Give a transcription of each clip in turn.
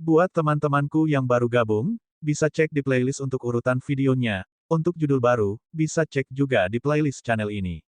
Buat teman-temanku yang baru gabung, bisa cek di playlist untuk urutan videonya. Untuk judul baru, bisa cek juga di playlist channel ini.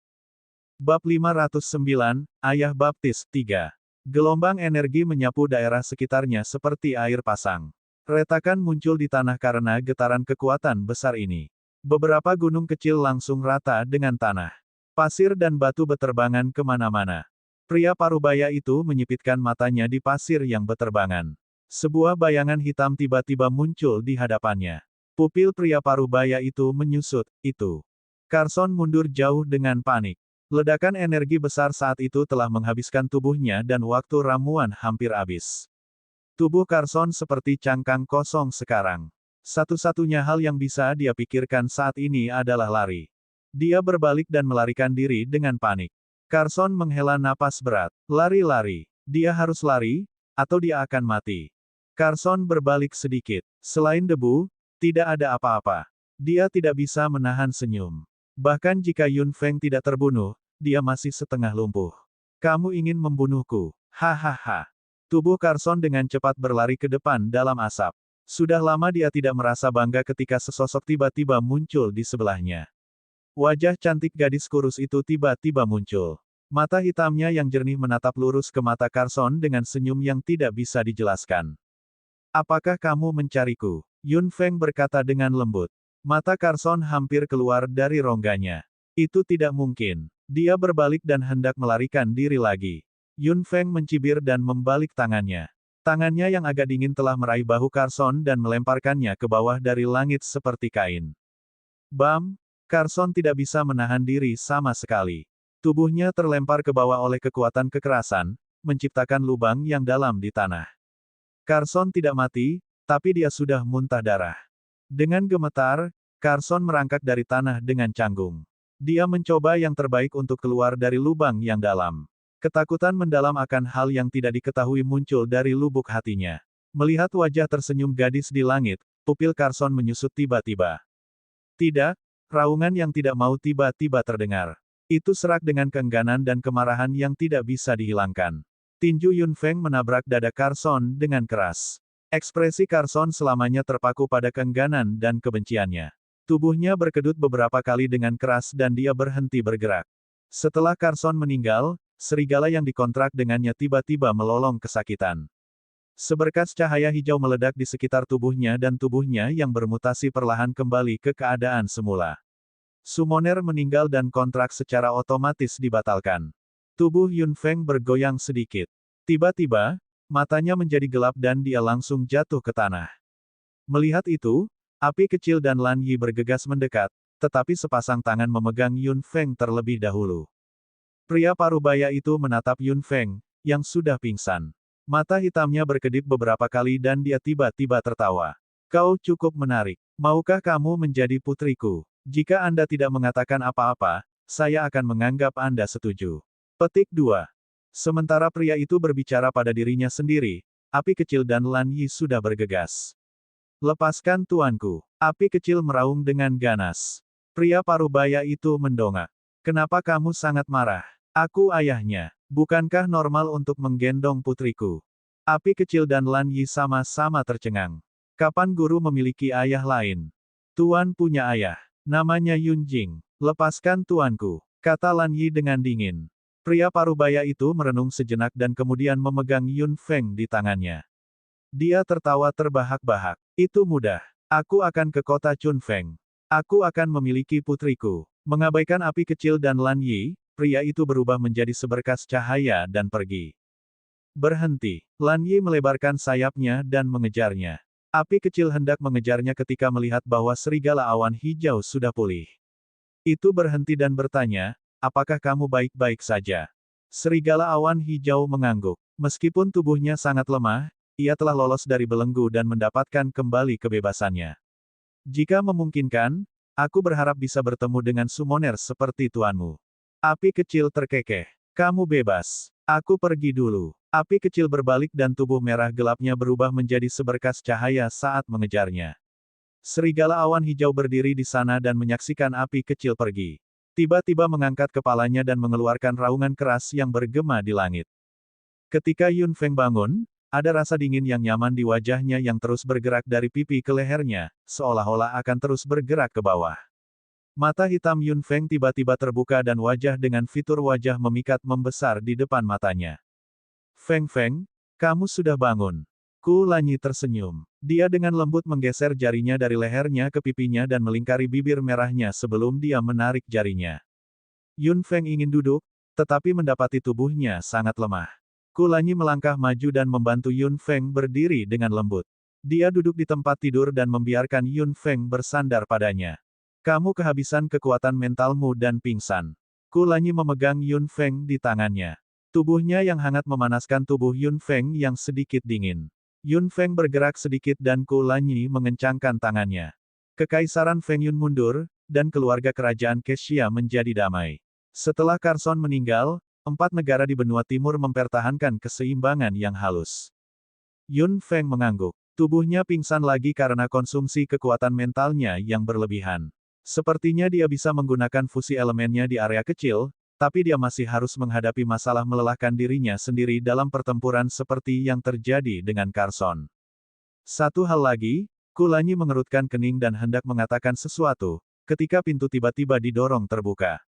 Bab 509, Ayah Baptis, 3. Gelombang energi menyapu daerah sekitarnya seperti air pasang. Retakan muncul di tanah karena getaran kekuatan besar ini. Beberapa gunung kecil langsung rata dengan tanah. Pasir dan batu beterbangan kemana-mana. Pria parubaya itu menyipitkan matanya di pasir yang beterbangan. Sebuah bayangan hitam tiba-tiba muncul di hadapannya. Pupil pria parubaya itu menyusut, itu. Carson mundur jauh dengan panik. Ledakan energi besar saat itu telah menghabiskan tubuhnya dan waktu ramuan hampir habis. Tubuh Carson seperti cangkang kosong sekarang. Satu-satunya hal yang bisa dia pikirkan saat ini adalah lari. Dia berbalik dan melarikan diri dengan panik. Carson menghela napas berat. Lari-lari. Dia harus lari, atau dia akan mati. Carson berbalik sedikit. Selain debu, tidak ada apa-apa. Dia tidak bisa menahan senyum. Bahkan jika Yun Feng tidak terbunuh, dia masih setengah lumpuh. Kamu ingin membunuhku? Hahaha. Tubuh Carson dengan cepat berlari ke depan dalam asap. Sudah lama dia tidak merasa bangga ketika sesosok tiba-tiba muncul di sebelahnya. Wajah cantik gadis kurus itu tiba-tiba muncul. Mata hitamnya yang jernih menatap lurus ke mata Carson dengan senyum yang tidak bisa dijelaskan. Apakah kamu mencariku? Yun Feng berkata dengan lembut. Mata Carson hampir keluar dari rongganya. Itu tidak mungkin. Dia berbalik dan hendak melarikan diri lagi. Yun Feng mencibir dan membalik tangannya. Tangannya yang agak dingin telah meraih bahu Carson dan melemparkannya ke bawah dari langit seperti kain. Bam! Carson tidak bisa menahan diri sama sekali. Tubuhnya terlempar ke bawah oleh kekuatan kekerasan, menciptakan lubang yang dalam di tanah. Carson tidak mati, tapi dia sudah muntah darah. Dengan gemetar, Carson merangkak dari tanah dengan canggung. Dia mencoba yang terbaik untuk keluar dari lubang yang dalam. Ketakutan mendalam akan hal yang tidak diketahui muncul dari lubuk hatinya. Melihat wajah tersenyum gadis di langit, pupil Carson menyusut tiba-tiba. Tidak, raungan yang tidak mau tiba-tiba terdengar. Itu serak dengan keengganan dan kemarahan yang tidak bisa dihilangkan. Tinju Yun Feng menabrak dada Carson dengan keras. Ekspresi Carson selamanya terpaku pada keengganan dan kebenciannya. Tubuhnya berkedut beberapa kali dengan keras dan dia berhenti bergerak. Setelah Carson meninggal, serigala yang dikontrak dengannya tiba-tiba melolong kesakitan. Seberkas cahaya hijau meledak di sekitar tubuhnya dan tubuhnya yang bermutasi perlahan kembali ke keadaan semula. Summoner meninggal dan kontrak secara otomatis dibatalkan. Tubuh Yun Feng bergoyang sedikit. Tiba-tiba, matanya menjadi gelap dan dia langsung jatuh ke tanah. Melihat itu, api kecil dan Lan Yi bergegas mendekat, tetapi sepasang tangan memegang Yun Feng terlebih dahulu. Pria parubaya itu menatap Yun Feng, yang sudah pingsan. Mata hitamnya berkedip beberapa kali dan dia tiba-tiba tertawa. Kau cukup menarik. Maukah kamu menjadi putriku? Jika Anda tidak mengatakan apa-apa, saya akan menganggap Anda setuju. Petik 2. Sementara pria itu berbicara pada dirinya sendiri, api kecil dan Lan Yi sudah bergegas. Lepaskan tuanku. Api kecil meraung dengan ganas. Pria parubaya itu mendongak. Kenapa kamu sangat marah? Aku ayahnya. Bukankah normal untuk menggendong putriku? Api kecil dan Lan Yi sama-sama tercengang. Kapan guru memiliki ayah lain? Tuan punya ayah. Namanya Yun Jing. Lepaskan tuanku, kata Lan Yi dengan dingin. Pria parubaya itu merenung sejenak dan kemudian memegang Yun Feng di tangannya. Dia tertawa terbahak-bahak. Itu mudah. Aku akan ke kota Chunfeng. Aku akan memiliki putriku. Mengabaikan api kecil dan Lan Yi, pria itu berubah menjadi seberkas cahaya dan pergi. Berhenti. Lan Yi melebarkan sayapnya dan mengejarnya. Api kecil hendak mengejarnya ketika melihat bahwa serigala awan hijau sudah pulih. Itu berhenti dan bertanya, apakah kamu baik-baik saja? Serigala awan hijau mengangguk. Meskipun tubuhnya sangat lemah, ia telah lolos dari belenggu dan mendapatkan kembali kebebasannya. Jika memungkinkan, aku berharap bisa bertemu dengan summoner seperti tuanmu. Api kecil terkekeh. Kamu bebas. Aku pergi dulu. Api kecil berbalik dan tubuh merah gelapnya berubah menjadi seberkas cahaya saat mengejarnya. Serigala awan hijau berdiri di sana dan menyaksikan api kecil pergi. Tiba-tiba mengangkat kepalanya dan mengeluarkan raungan keras yang bergema di langit. Ketika Yun Feng bangun, Ada rasa dingin yang nyaman di wajahnya yang terus bergerak dari pipi ke lehernya, seolah-olah akan terus bergerak ke bawah. Mata hitam Yun Feng tiba-tiba terbuka dan wajah dengan fitur wajah memikat membesar di depan matanya. Feng Feng, kamu sudah bangun. Ku Lanyi tersenyum. Dia dengan lembut menggeser jarinya dari lehernya ke pipinya dan melingkari bibir merahnya sebelum dia menarik jarinya. Yun Feng ingin duduk, tetapi mendapati tubuhnya sangat lemah. Ku Lanyi melangkah maju dan membantu Yun Feng berdiri dengan lembut. Dia duduk di tempat tidur dan membiarkan Yun Feng bersandar padanya. Kamu kehabisan kekuatan mentalmu dan pingsan. Ku Lanyi memegang Yun Feng di tangannya. Tubuhnya yang hangat memanaskan tubuh Yun Feng yang sedikit dingin. Yun Feng bergerak sedikit dan Ku Lanyi mengencangkan tangannya. Kekaisaran Feng Yun mundur, dan keluarga kerajaan Kexia menjadi damai. Setelah Carson meninggal, 4 negara di benua timur mempertahankan keseimbangan yang halus. Yun Feng mengangguk. Tubuhnya pingsan lagi karena konsumsi kekuatan mentalnya yang berlebihan. Sepertinya dia bisa menggunakan fusi elemennya di area kecil, tapi dia masih harus menghadapi masalah melelahkan dirinya sendiri dalam pertempuran seperti yang terjadi dengan Carson. Satu hal lagi, Ku Lanyi mengerutkan kening dan hendak mengatakan sesuatu, ketika pintu tiba-tiba didorong terbuka.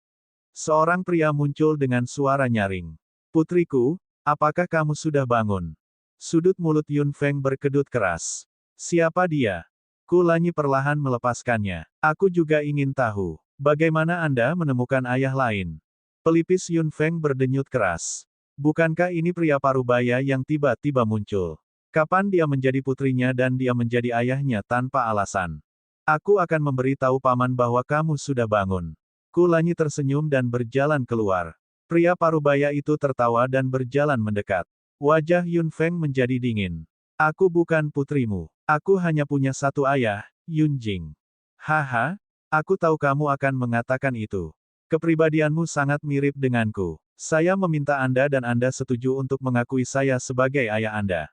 Seorang pria muncul dengan suara nyaring. Putriku, apakah kamu sudah bangun? Sudut mulut Yun Feng berkedut keras. Siapa dia? Ku Lanyi perlahan melepaskannya. Aku juga ingin tahu. Bagaimana Anda menemukan ayah lain? Pelipis Yun Feng berdenyut keras. Bukankah ini pria parubaya yang tiba-tiba muncul? Kapan dia menjadi putrinya dan dia menjadi ayahnya tanpa alasan? Aku akan memberi tahu paman bahwa kamu sudah bangun. Ku Lanyi tersenyum dan berjalan keluar. Pria parubaya itu tertawa dan berjalan mendekat. Wajah Yun Feng menjadi dingin. Aku bukan putrimu. Aku hanya punya satu ayah, Yun Jing. Haha, aku tahu kamu akan mengatakan itu. Kepribadianmu sangat mirip denganku. Saya meminta Anda dan Anda setuju untuk mengakui saya sebagai ayah Anda.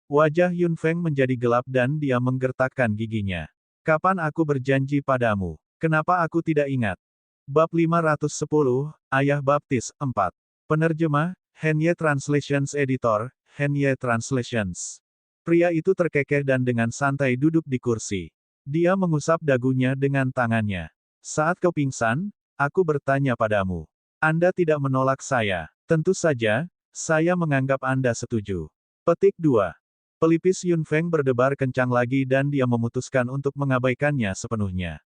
Wajah Yun Feng menjadi gelap dan dia menggertakkan giginya. Kapan aku berjanji padamu? Kenapa aku tidak ingat? Bab 510, Ayah Baptis, 4. Penerjemah, Henye Translations Editor, Henye Translations. Pria itu terkekeh dan dengan santai duduk di kursi. Dia mengusap dagunya dengan tangannya. Saat kau pingsan, aku bertanya padamu. Anda tidak menolak saya. Tentu saja, saya menganggap Anda setuju. Petik 2. Pelipis Yun Feng berdebar kencang lagi dan dia memutuskan untuk mengabaikannya sepenuhnya.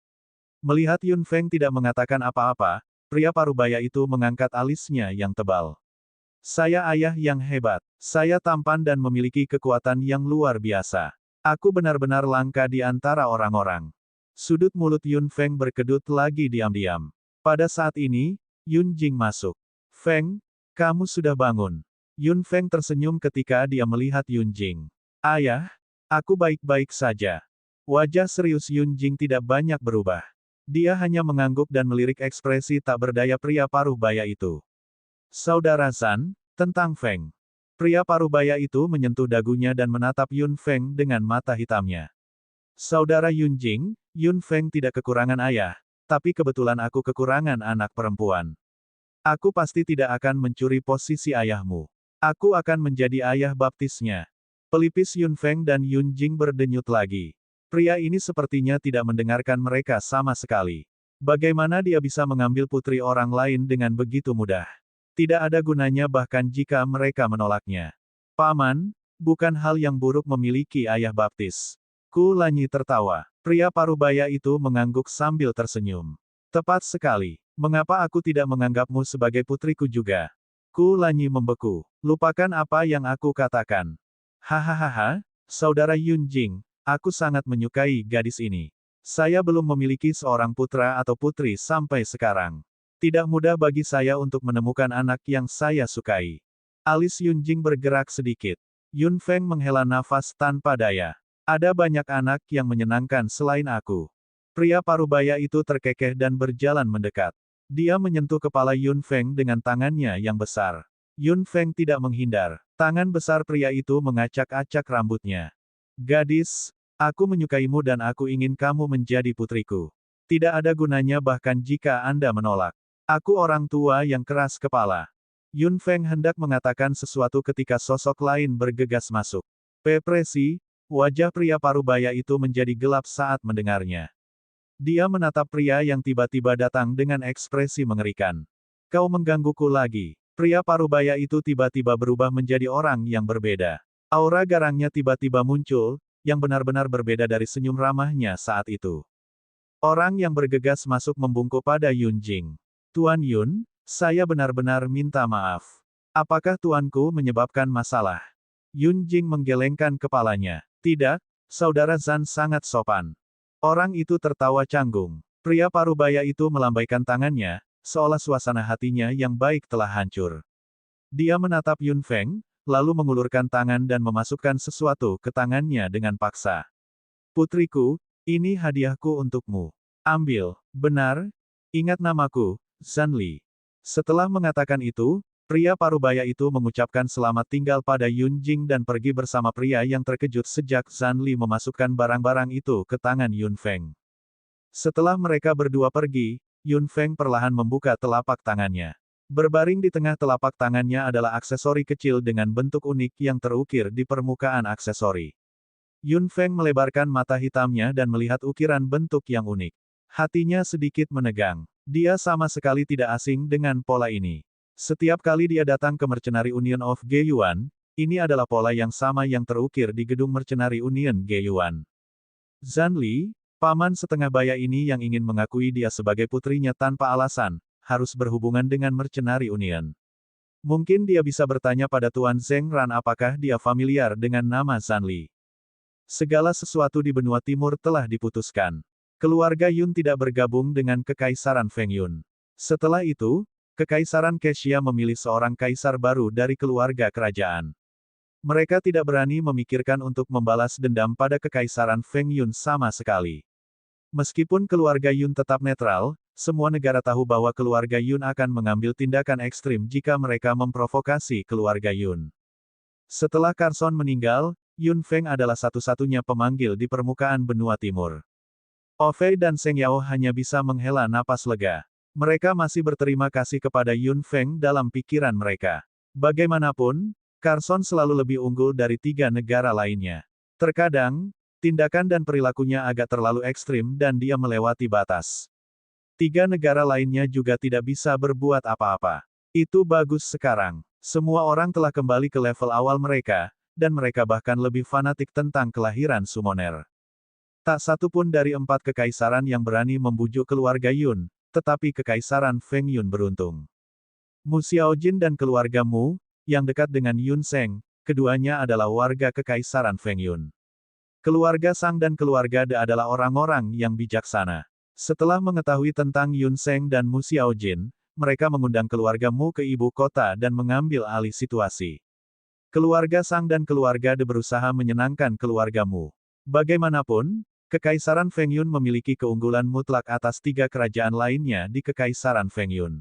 Melihat Yun Feng tidak mengatakan apa-apa, pria parubaya itu mengangkat alisnya yang tebal. Saya ayah yang hebat. Saya tampan dan memiliki kekuatan yang luar biasa. Aku benar-benar langka di antara orang-orang. Sudut mulut Yun Feng berkedut lagi diam-diam. Pada saat ini, Yun Jing masuk. Feng, kamu sudah bangun. Yun Feng tersenyum ketika dia melihat Yun Jing. Ayah, aku baik-baik saja. Wajah serius Yun Jing tidak banyak berubah. Dia hanya mengangguk dan melirik ekspresi tak berdaya pria parubaya itu. Saudara Zan, tentang Feng. Pria parubaya itu menyentuh dagunya dan menatap Yun Feng dengan mata hitamnya. Saudara Yun Jing, Yun Feng tidak kekurangan ayah, tapi kebetulan aku kekurangan anak perempuan. Aku pasti tidak akan mencuri posisi ayahmu. Aku akan menjadi ayah baptisnya. Pelipis Yun Feng dan Yun Jing berdenyut lagi. Pria ini sepertinya tidak mendengarkan mereka sama sekali. Bagaimana dia bisa mengambil putri orang lain dengan begitu mudah? Tidak ada gunanya bahkan jika mereka menolaknya. Paman, bukan hal yang buruk memiliki ayah baptis. Ku Lanyi tertawa. Pria parubaya itu mengangguk sambil tersenyum. Tepat sekali. Mengapa aku tidak menganggapmu sebagai putriku juga? Ku Lanyi membeku. Lupakan apa yang aku katakan. Hahaha, saudara Yun Jing, aku sangat menyukai gadis ini. Saya belum memiliki seorang putra atau putri sampai sekarang. Tidak mudah bagi saya untuk menemukan anak yang saya sukai. Alis Yun Jing bergerak sedikit. Yun Feng menghela nafas tanpa daya. Ada banyak anak yang menyenangkan selain aku. Pria parubaya itu terkekeh dan berjalan mendekat. Dia menyentuh kepala Yun Feng dengan tangannya yang besar. Yun Feng tidak menghindar. Tangan besar pria itu mengacak-acak rambutnya. Gadis, aku menyukaimu dan aku ingin kamu menjadi putriku. Tidak ada gunanya bahkan jika Anda menolak. Aku orang tua yang keras kepala. Yun Feng hendak mengatakan sesuatu ketika sosok lain bergegas masuk. Pepresi, wajah pria parubaya itu menjadi gelap saat mendengarnya. Dia menatap pria yang tiba-tiba datang dengan ekspresi mengerikan. Kau menggangguku lagi. Pria parubaya itu tiba-tiba berubah menjadi orang yang berbeda. Aura garangnya tiba-tiba muncul, yang benar-benar berbeda dari senyum ramahnya saat itu. Orang yang bergegas masuk membungkuk pada Yun Jing. Tuan Yun, saya benar-benar minta maaf. Apakah tuanku menyebabkan masalah? Yun Jing menggelengkan kepalanya. Tidak, saudara Zan sangat sopan. Orang itu tertawa canggung. Pria parubaya itu melambaikan tangannya, seolah suasana hatinya yang baik telah hancur. Dia menatap Yun Feng, lalu mengulurkan tangan dan memasukkan sesuatu ke tangannya dengan paksa. Putriku, ini hadiahku untukmu. Ambil. Benar? Ingat namaku, Zan Li. Setelah mengatakan itu, pria parubaya itu mengucapkan selamat tinggal pada Yun Jing dan pergi bersama pria yang terkejut sejak Zan Li memasukkan barang-barang itu ke tangan Yun Feng. Setelah mereka berdua pergi, Yun Feng perlahan membuka telapak tangannya. Berbaring di tengah telapak tangannya adalah aksesori kecil dengan bentuk unik yang terukir di permukaan aksesori. Yun Feng melebarkan mata hitamnya dan melihat ukiran bentuk yang unik. Hatinya sedikit menegang. Dia sama sekali tidak asing dengan pola ini. Setiap kali dia datang ke Mercenary Union of Geiyuan, ini adalah pola yang sama yang terukir di gedung Mercenary Union Geiyuan. Zan Li, paman setengah baya ini yang ingin mengakui dia sebagai putrinya tanpa alasan, harus berhubungan dengan Mercenary Union. Mungkin dia bisa bertanya pada Tuan Zheng Ran apakah dia familiar dengan nama Zan Li. Segala sesuatu di benua timur telah diputuskan. Keluarga Yun tidak bergabung dengan Kekaisaran Feng Yun. Setelah itu, Kekaisaran Kexia memilih seorang kaisar baru dari keluarga kerajaan. Mereka tidak berani memikirkan untuk membalas dendam pada Kekaisaran Feng Yun sama sekali. Meskipun keluarga Yun tetap netral, semua negara tahu bahwa keluarga Yun akan mengambil tindakan ekstrim jika mereka memprovokasi keluarga Yun. Setelah Carson meninggal, Yun Feng adalah satu-satunya pemanggil di permukaan benua timur. Ofei dan Seng Yao hanya bisa menghela napas lega. Mereka masih berterima kasih kepada Yun Feng dalam pikiran mereka. Bagaimanapun, Carson selalu lebih unggul dari 3 negara lainnya. Terkadang, tindakan dan perilakunya agak terlalu ekstrim dan dia melewati batas. 3 negara lainnya juga tidak bisa berbuat apa-apa. Itu bagus sekarang. Semua orang telah kembali ke level awal mereka, dan mereka bahkan lebih fanatik tentang kelahiran summoner. Tak satu pun dari 4 kekaisaran yang berani membujuk keluarga Yun, tetapi Kekaisaran Feng Yun beruntung. Mu Xiaojin dan keluarga Mu, yang dekat dengan Yun Sheng, keduanya adalah warga Kekaisaran Feng Yun. Keluarga Sang dan keluarga De adalah orang-orang yang bijaksana. Setelah mengetahui tentang Yun Sheng dan Mu Xiaojin, mereka mengundang keluarga Mu ke ibu kota dan mengambil alih situasi. Keluarga Sang dan keluarga De berusaha menyenangkan keluarga Mu. Bagaimanapun, Kekaisaran Feng Yun memiliki keunggulan mutlak atas 3 kerajaan lainnya di Kekaisaran Feng Yun.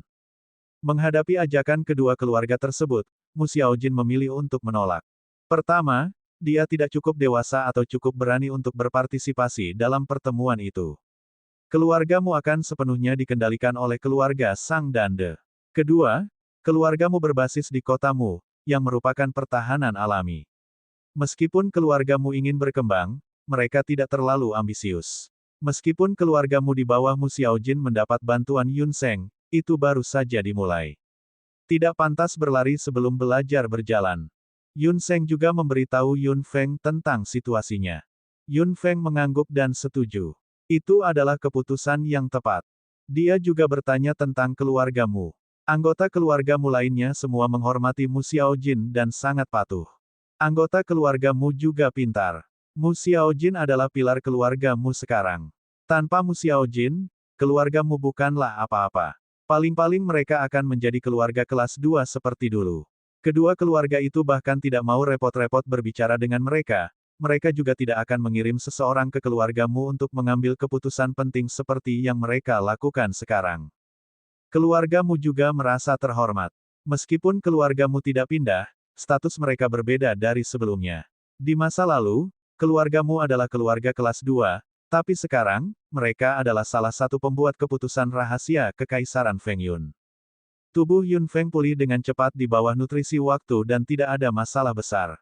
Menghadapi ajakan kedua keluarga tersebut, Mu Xiaojin memilih untuk menolak. Pertama, dia tidak cukup dewasa atau cukup berani untuk berpartisipasi dalam pertemuan itu. Keluargamu akan sepenuhnya dikendalikan oleh keluarga Sang dan De. Kedua, keluargamu berbasis di kotamu, yang merupakan pertahanan alami. Meskipun keluargamu ingin berkembang, mereka tidak terlalu ambisius. Meskipun keluargamu di bawah Mu Xiaojin mendapat bantuan Yun Sheng, itu baru saja dimulai. Tidak pantas berlari sebelum belajar berjalan. Yun Sheng juga memberitahu Yun Feng tentang situasinya. Yun Feng mengangguk dan setuju. Itu adalah keputusan yang tepat. Dia juga bertanya tentang keluargamu. Anggota keluargamu lainnya semua menghormati Mu Xiaojin dan sangat patuh. Anggota keluargamu juga pintar. Mu Xiaojin adalah pilar keluargamu sekarang. Tanpa Mu Xiaojin, keluargamu bukanlah apa-apa. Paling-paling mereka akan menjadi keluarga kelas 2 seperti dulu. Kedua keluarga itu bahkan tidak mau repot-repot berbicara dengan mereka. Mereka juga tidak akan mengirim seseorang ke keluargamu untuk mengambil keputusan penting seperti yang mereka lakukan sekarang. Keluargamu juga merasa terhormat. Meskipun keluargamu tidak pindah, status mereka berbeda dari sebelumnya. Di masa lalu, keluargamu adalah keluarga kelas 2, tapi sekarang, mereka adalah salah satu pembuat keputusan rahasia Kekaisaran Feng Yun. Tubuh Yun Feng pulih dengan cepat di bawah nutrisi waktu dan tidak ada masalah besar.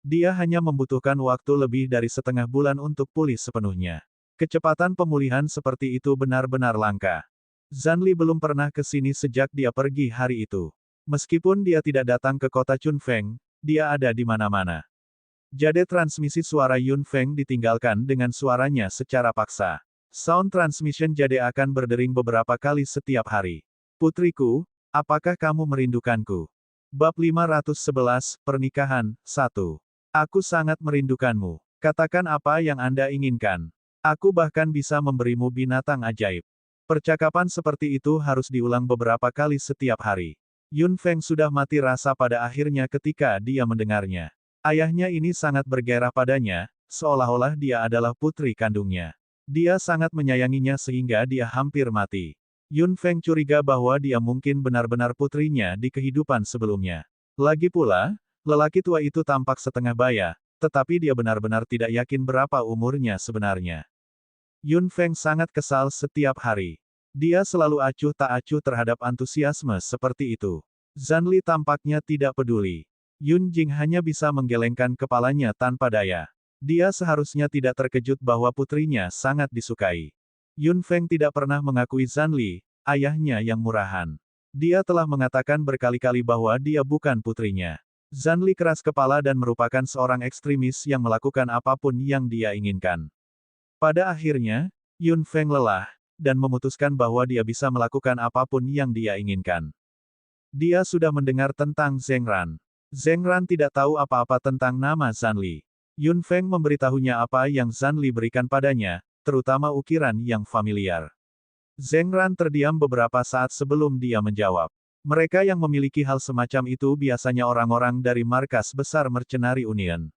Dia hanya membutuhkan waktu lebih dari setengah bulan untuk pulih sepenuhnya. Kecepatan pemulihan seperti itu benar-benar langka. Zanli belum pernah ke sini sejak dia pergi hari itu. Meskipun dia tidak datang ke kota Chunfeng, dia ada di mana-mana. Jade transmisi suara Yun Feng ditinggalkan dengan suaranya secara paksa. Sound transmission jade akan berdering beberapa kali setiap hari. Putriku, apakah kamu merindukanku? Bab 511, Pernikahan, 1. Aku sangat merindukanmu. Katakan apa yang Anda inginkan. Aku bahkan bisa memberimu binatang ajaib. Percakapan seperti itu harus diulang beberapa kali setiap hari. Yun Feng sudah mati rasa pada akhirnya ketika dia mendengarnya. Ayahnya ini sangat bergairah padanya, seolah-olah dia adalah putri kandungnya. Dia sangat menyayanginya sehingga dia hampir mati. Yun Feng curiga bahwa dia mungkin benar-benar putrinya di kehidupan sebelumnya. Lagi pula, lelaki tua itu tampak setengah baya, tetapi dia benar-benar tidak yakin berapa umurnya sebenarnya. Yun Feng sangat kesal setiap hari. Dia selalu acuh tak acuh terhadap antusiasme seperti itu. Zanli tampaknya tidak peduli. Yun Jing hanya bisa menggelengkan kepalanya tanpa daya. Dia seharusnya tidak terkejut bahwa putrinya sangat disukai. Yun Feng tidak pernah mengakui Zanli, ayahnya yang murahan. Dia telah mengatakan berkali-kali bahwa dia bukan putrinya. Zanli keras kepala dan merupakan seorang ekstremis yang melakukan apapun yang dia inginkan. Pada akhirnya, Yun Feng lelah, dan memutuskan bahwa dia bisa melakukan apapun yang dia inginkan. Dia sudah mendengar tentang Zheng Ran. Zheng Ran tidak tahu apa-apa tentang nama Zanli. Yun Feng memberitahunya apa yang Zanli berikan padanya, terutama ukiran yang familiar. Zheng Ran terdiam beberapa saat sebelum dia menjawab. Mereka yang memiliki hal semacam itu biasanya orang-orang dari markas besar Mercenary Union.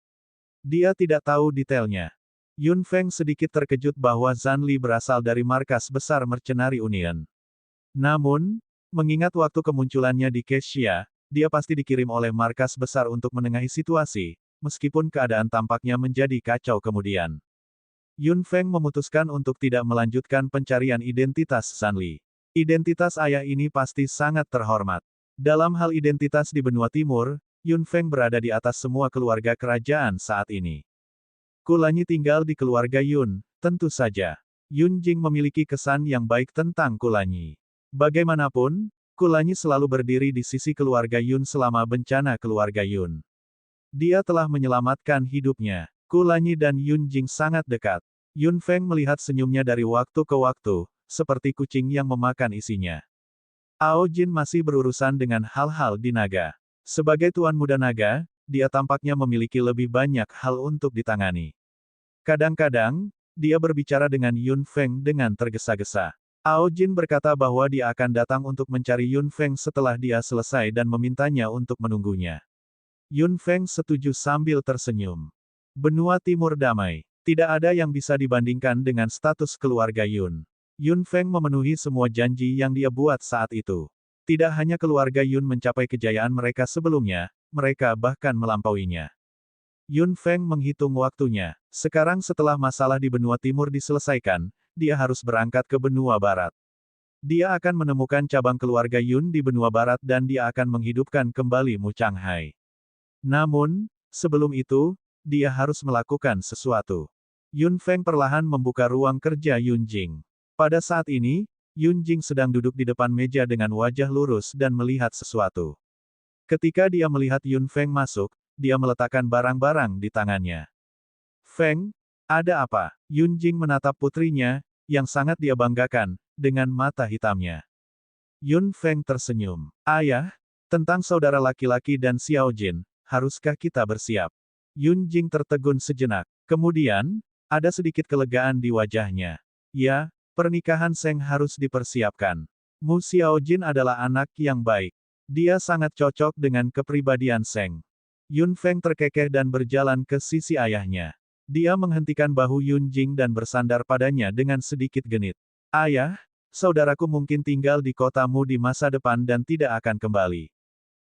Dia tidak tahu detailnya. Yun Feng sedikit terkejut bahwa Zanli berasal dari markas besar Mercenary Union. Namun, mengingat waktu kemunculannya di Keisha, dia pasti dikirim oleh markas besar untuk menengahi situasi, meskipun keadaan tampaknya menjadi kacau kemudian. Yun Feng memutuskan untuk tidak melanjutkan pencarian identitas Zanli. Identitas ayah ini pasti sangat terhormat. Dalam hal identitas di benua timur, Yun Feng berada di atas semua keluarga kerajaan saat ini. Kulanyi tinggal di keluarga Yun, tentu saja. Yun Jing memiliki kesan yang baik tentang Kulanyi. Bagaimanapun, Kulanyi selalu berdiri di sisi keluarga Yun selama bencana keluarga Yun. Dia telah menyelamatkan hidupnya. Kulanyi dan Yun Jing sangat dekat. Yun Feng melihat senyumnya dari waktu ke waktu, seperti kucing yang memakan isinya. Ao Jin masih berurusan dengan hal-hal di naga. Sebagai tuan muda naga, dia tampaknya memiliki lebih banyak hal untuk ditangani. Kadang-kadang, dia berbicara dengan Yun Feng dengan tergesa-gesa. Ao Jin berkata bahwa dia akan datang untuk mencari Yun Feng setelah dia selesai dan memintanya untuk menunggunya. Yun Feng setuju sambil tersenyum. Benua Timur damai. Tidak ada yang bisa dibandingkan dengan status keluarga Yun. Yun Feng memenuhi semua janji yang dia buat saat itu. Tidak hanya keluarga Yun mencapai kejayaan mereka sebelumnya, mereka bahkan melampauinya. Yun Feng menghitung waktunya. Sekarang setelah masalah di benua timur diselesaikan, dia harus berangkat ke benua barat. Dia akan menemukan cabang keluarga Yun di benua barat dan dia akan menghidupkan kembali Mu Changhai. Namun, sebelum itu, dia harus melakukan sesuatu. Yun Feng perlahan membuka ruang kerja Yun Jing. Pada saat ini, Yun Jing sedang duduk di depan meja dengan wajah lurus dan melihat sesuatu. Ketika dia melihat Yun Feng masuk, dia meletakkan barang-barang di tangannya. Feng, ada apa? Yun Jing menatap putrinya, yang sangat dia banggakan, dengan mata hitamnya. Yun Feng tersenyum. Ayah, tentang saudara laki-laki dan Xiao Jin, haruskah kita bersiap? Yun Jing tertegun sejenak. Kemudian, ada sedikit kelegaan di wajahnya. Ya, pernikahan Seng harus dipersiapkan. Mu Xiao Jin adalah anak yang baik. Dia sangat cocok dengan kepribadian Seng. Yun Feng terkekeh dan berjalan ke sisi ayahnya. Dia menghentikan bahu Yun Jing dan bersandar padanya dengan sedikit genit. Ayah, saudaraku mungkin tinggal di kotamu di masa depan dan tidak akan kembali.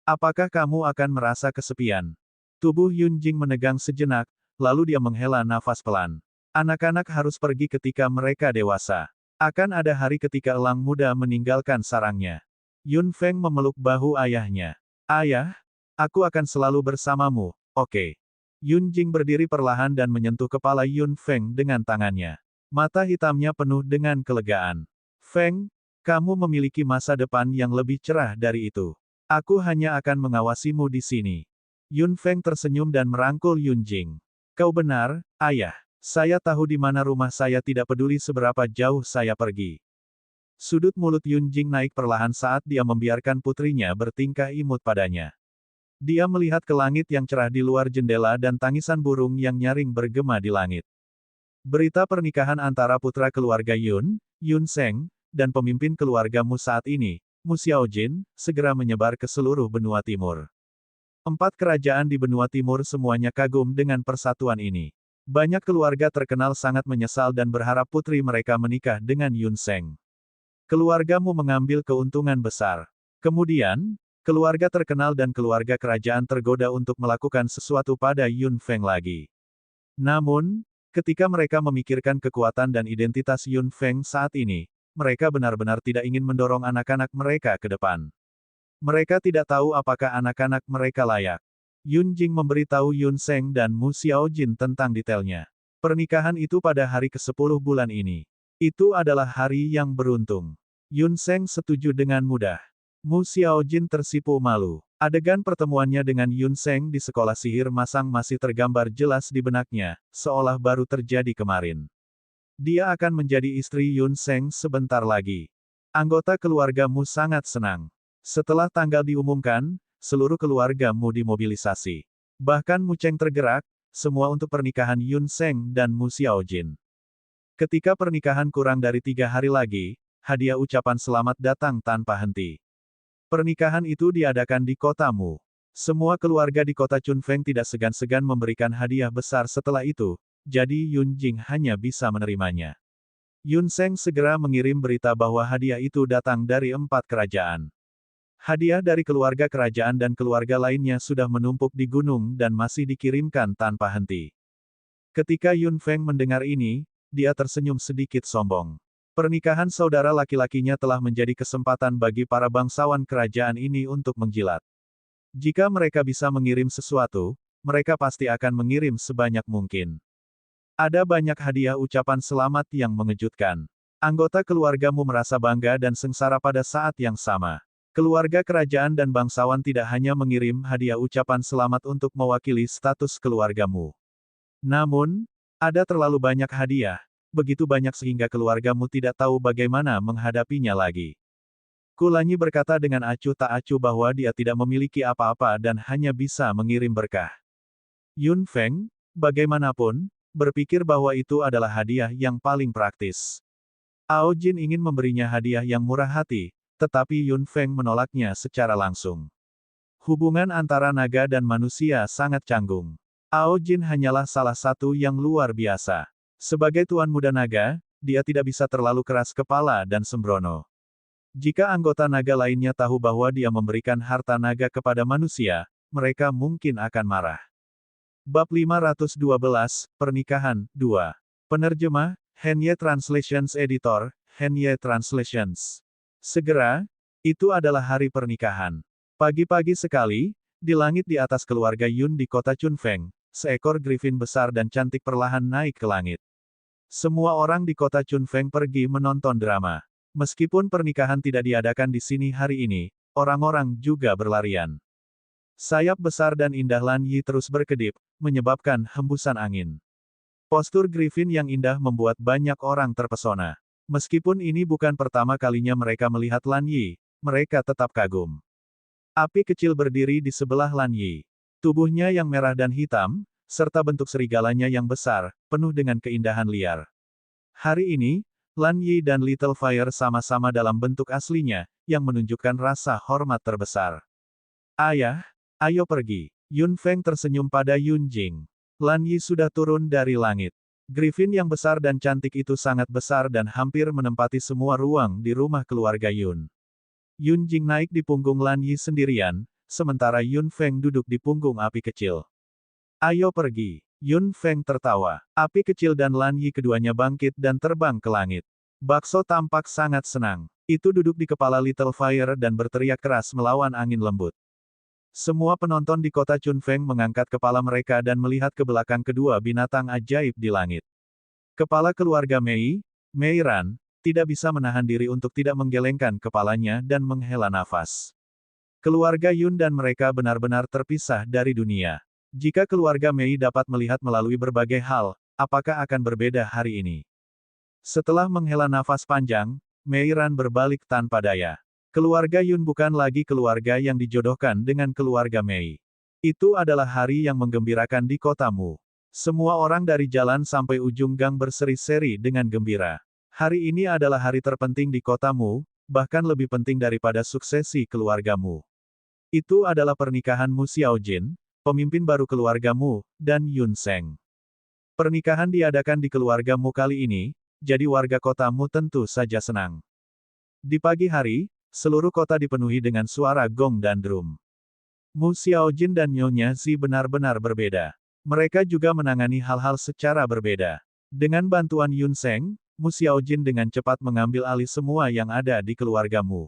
Apakah kamu akan merasa kesepian? Tubuh Yun Jing menegang sejenak, lalu dia menghela nafas pelan. Anak-anak harus pergi ketika mereka dewasa. Akan ada hari ketika elang muda meninggalkan sarangnya. Yun Feng memeluk bahu ayahnya. Ayah, aku akan selalu bersamamu, oke. Yun Jing berdiri perlahan dan menyentuh kepala Yun Feng dengan tangannya. Mata hitamnya penuh dengan kelegaan. Feng, kamu memiliki masa depan yang lebih cerah dari itu. Aku hanya akan mengawasimu di sini. Yun Feng tersenyum dan merangkul Yun Jing. Kau benar, ayah. Saya tahu di mana rumah saya, tidak peduli seberapa jauh saya pergi. Sudut mulut Yun Jing naik perlahan saat dia membiarkan putrinya bertingkah imut padanya. Dia melihat ke langit yang cerah di luar jendela dan tangisan burung yang nyaring bergema di langit. Berita pernikahan antara putra keluarga Yun, Yun Seng, dan pemimpin keluargamu saat ini, Mu Xiaojin, segera menyebar ke seluruh benua timur. 4 kerajaan di benua timur semuanya kagum dengan persatuan ini. Banyak keluarga terkenal sangat menyesal dan berharap putri mereka menikah dengan Yun Seng. Keluargamu mengambil keuntungan besar. Kemudian, keluarga terkenal dan keluarga kerajaan tergoda untuk melakukan sesuatu pada Yun Feng lagi. Namun, ketika mereka memikirkan kekuatan dan identitas Yun Feng saat ini, mereka benar-benar tidak ingin mendorong anak-anak mereka ke depan. Mereka tidak tahu apakah anak-anak mereka layak. Yun Jing memberitahu Yun Seng dan Mu Xiaojin tentang detailnya. Pernikahan itu pada hari ke-10 bulan ini. Itu adalah hari yang beruntung. Yun Seng setuju dengan mudah. Mu Xiaojin tersipu malu. Adegan pertemuannya dengan Yun Seng di sekolah sihir masang masih tergambar jelas di benaknya, seolah baru terjadi kemarin. Dia akan menjadi istri Yun Seng sebentar lagi. Anggota keluarga Mu sangat senang. Setelah tanggal diumumkan, seluruh keluarga Mu dimobilisasi. Bahkan Mu Cheng tergerak, semua untuk pernikahan Yun Seng dan Mu Xiaojin. Ketika pernikahan kurang dari 3 hari lagi, hadiah ucapan selamat datang tanpa henti. Pernikahan itu diadakan di kota Mu. Semua keluarga di kota Chunfeng tidak segan-segan memberikan hadiah besar setelah itu, jadi Yun Jing hanya bisa menerimanya. Yun Seng segera mengirim berita bahwa hadiah itu datang dari 4 kerajaan. Hadiah dari keluarga kerajaan dan keluarga lainnya sudah menumpuk di gunung dan masih dikirimkan tanpa henti. Ketika Yun Feng mendengar ini, dia tersenyum sedikit sombong. Pernikahan saudara laki-lakinya telah menjadi kesempatan bagi para bangsawan kerajaan ini untuk menjilat. Jika mereka bisa mengirim sesuatu, mereka pasti akan mengirim sebanyak mungkin. Ada banyak hadiah ucapan selamat yang mengejutkan. Anggota keluargamu merasa bangga dan sengsara pada saat yang sama. Keluarga kerajaan dan bangsawan tidak hanya mengirim hadiah ucapan selamat untuk mewakili status keluargamu. Namun, ada terlalu banyak hadiah, begitu banyak sehingga keluargamu tidak tahu bagaimana menghadapinya lagi. Kulanyi berkata dengan acuh tak acuh bahwa dia tidak memiliki apa-apa dan hanya bisa mengirim berkah. Yun Feng, bagaimanapun, berpikir bahwa itu adalah hadiah yang paling praktis. Ao Jin ingin memberinya hadiah yang murah hati, tetapi Yun Feng menolaknya secara langsung. Hubungan antara naga dan manusia sangat canggung. Ao Jin hanyalah salah satu yang luar biasa. Sebagai Tuan Muda Naga, dia tidak bisa terlalu keras kepala dan sembrono. Jika anggota naga lainnya tahu bahwa dia memberikan harta naga kepada manusia, mereka mungkin akan marah. Bab 512, Pernikahan, 2. Penerjemah, Henye Translations Editor, Henye Translations. Segera, itu adalah hari pernikahan. Pagi-pagi sekali, di langit di atas keluarga Yun di kota Chunfeng, seekor griffin besar dan cantik perlahan naik ke langit. Semua orang di kota Chunfeng pergi menonton drama. Meskipun pernikahan tidak diadakan di sini hari ini, orang-orang juga berlarian. Sayap besar dan indah Lan Yi terus berkedip, menyebabkan hembusan angin. Postur griffin yang indah membuat banyak orang terpesona. Meskipun ini bukan pertama kalinya mereka melihat Lan Yi, mereka tetap kagum. Api kecil berdiri di sebelah Lan Yi. Tubuhnya yang merah dan hitam, serta bentuk serigalanya yang besar, penuh dengan keindahan liar. Hari ini, Lan Yi dan Little Fire sama-sama dalam bentuk aslinya, yang menunjukkan rasa hormat terbesar. Ayah, ayo pergi. Yun Feng tersenyum pada Yun Jing. Lan Yi sudah turun dari langit. Griffin yang besar dan cantik itu sangat besar dan hampir menempati semua ruang di rumah keluarga Yun. Yun Jing naik di punggung Lan Yi sendirian, sementara Yun Feng duduk di punggung api kecil. Ayo pergi. Yun Feng tertawa. Api kecil dan Lan Yi keduanya bangkit dan terbang ke langit. Bakso tampak sangat senang. Itu duduk di kepala Little Fire dan berteriak keras melawan angin lembut. Semua penonton di kota Chunfeng mengangkat kepala mereka dan melihat ke belakang kedua binatang ajaib di langit. Kepala keluarga Mei, Mei Ran, tidak bisa menahan diri untuk tidak menggelengkan kepalanya dan menghela nafas. Keluarga Yun dan mereka benar-benar terpisah dari dunia. Jika keluarga Mei dapat melihat melalui berbagai hal, apakah akan berbeda hari ini? Setelah menghela nafas panjang, Mei Ran berbalik tanpa daya. Keluarga Yun bukan lagi keluarga yang dijodohkan dengan keluarga Mei. Itu adalah hari yang menggembirakan di kotamu. Semua orang dari jalan sampai ujung gang berseri-seri dengan gembira. Hari ini adalah hari terpenting di kotamu, bahkan lebih penting daripada suksesi keluargamu. Itu adalah pernikahan Mu Xiaojin, pemimpin baru keluargamu, dan Yun Seng. Pernikahan diadakan di keluargamu kali ini, jadi warga kotamu tentu saja senang. Di pagi hari, seluruh kota dipenuhi dengan suara gong dan drum. Mu Xiaojin dan Nyonya Zi benar-benar berbeda. Mereka juga menangani hal-hal secara berbeda. Dengan bantuan Yun Seng, Mu Xiaojin dengan cepat mengambil alih semua yang ada di keluargamu.